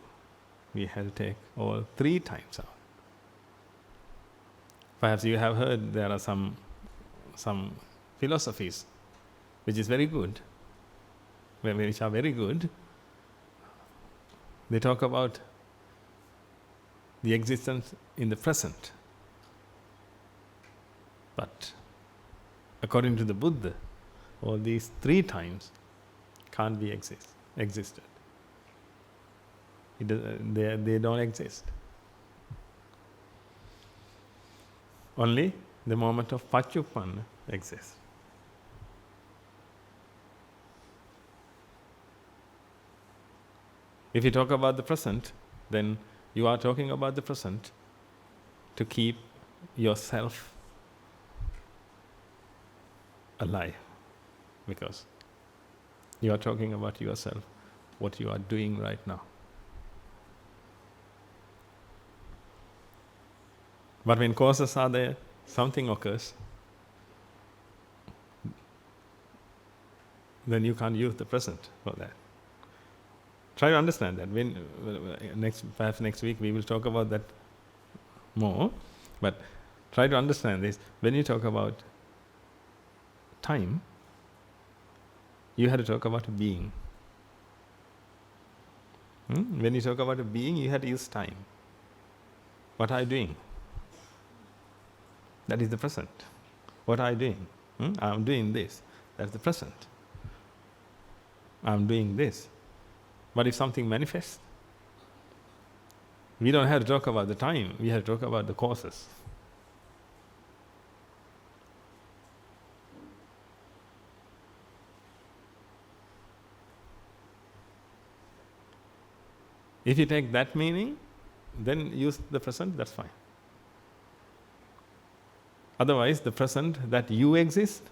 we have to take all 3 times out. Perhaps you have heard there are some philosophies which is very good, which are very good. They talk about the existence in the present. But according to the Buddha, all these 3 times can't be existed. They don't exist. Only the moment of Paccuppanna exists. If you talk about the present, then you are talking about the present to keep yourself alive. Because you are talking about yourself, what you are doing right now. But when causes are there, something occurs, then you can't use the present for that. Try to understand that. Perhaps next week we will talk about that more. But try to understand this. When you talk about time, you have to talk about a being. When you talk about a being, you have to use time. What are you doing? That is the present. What are you doing? I am doing this. That's the present. I am doing this. But if something manifests, we don't have to talk about the time, we have to talk about the causes. If you take that meaning, then use the present, that's fine. Otherwise, the present that you exist,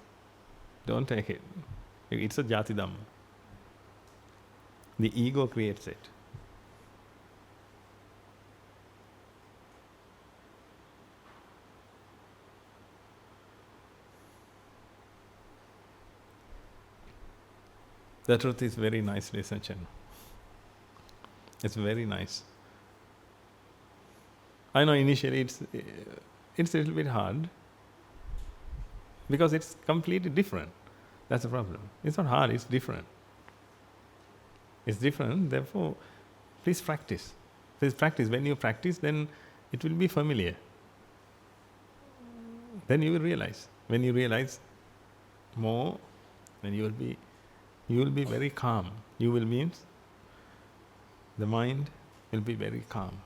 don't take it. It's a jati dhamma. The ego creates it. The truth is very nicely said. It's very nice. I know initially it's a little bit hard because it's completely different. That's the problem. It's not hard, it's different. It's different, therefore, please practice. Please practice. When you practice, then it will be familiar. Then you will realize. When you realize more, then you will be very calm. You will means the mind will be very calm.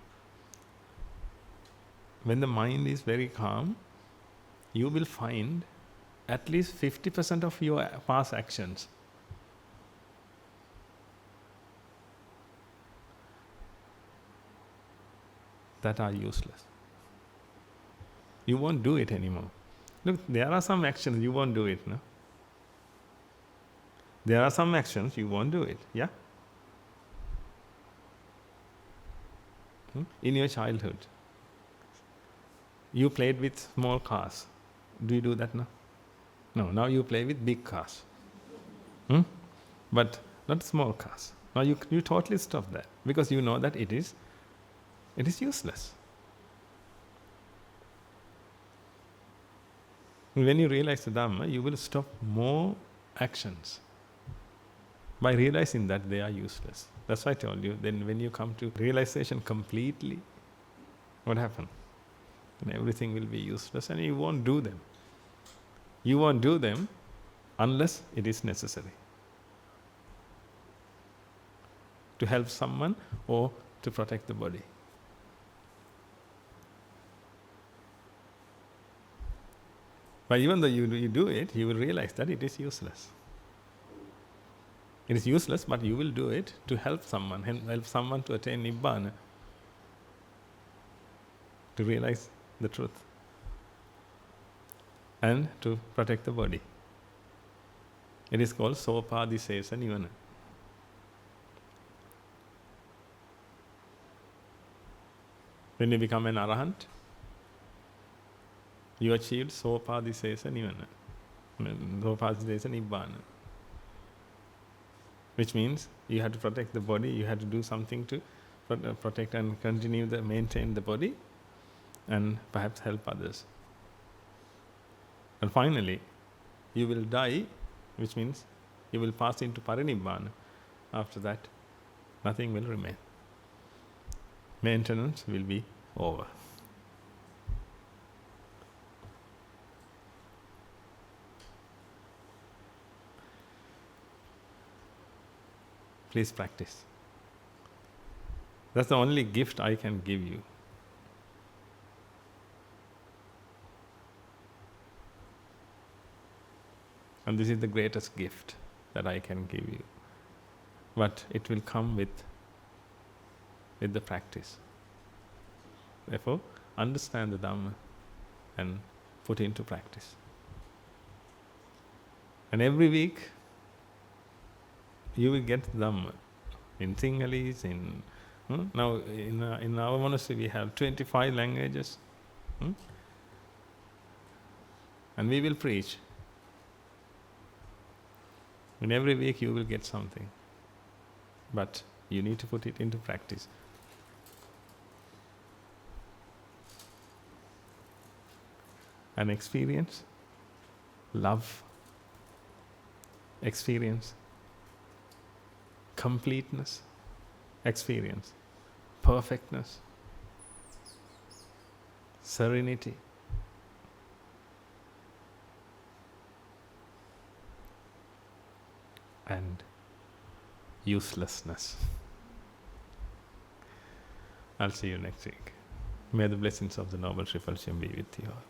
When the mind is very calm, you will find at least 50% of your past actions that are useless. You won't do it anymore. Look, there are some actions you won't do it, no? There are some actions you won't do it, yeah? In your childhood, you played with small cars. Do you do that now? No, now you play with big cars. But not small cars. Now you totally stop that because you know that it is useless. When you realize the Dhamma, you will stop more actions by realizing that they are useless. That's why I told you, then when you come to realization completely, what happens? Then everything will be useless and you won't do them. You won't do them unless it is necessary. To help someone or to protect the body. But even though you do it, you will realize that it is useless. It is useless, but you will do it to help someone to attain Nibbana, to realize the truth, and to protect the body. It is called Sopadisesa Nivana. When you become an Arahant, you achieved Sopadisesa Nivana. Sopadisesa Nibbana. Which means you have to protect the body, you have to do something to protect and maintain the body, and perhaps help others. And finally, you will die, which means you will pass into Parinibbana. After that, nothing will remain. Maintenance will be over. Please practice. That's the only gift I can give you. And this is the greatest gift that I can give you. But it will come with the practice. Therefore, understand the Dhamma and put into practice. And every week, you will get Dhamma in Sinhalese, now in our monastery we have 25 languages. And we will preach. And every week you will get something. But you need to put it into practice. And experience love, experience completeness, experience perfectness, serenity, and uselessness. I'll see you next week. May the blessings of the Noble Sri Falshem be with you all.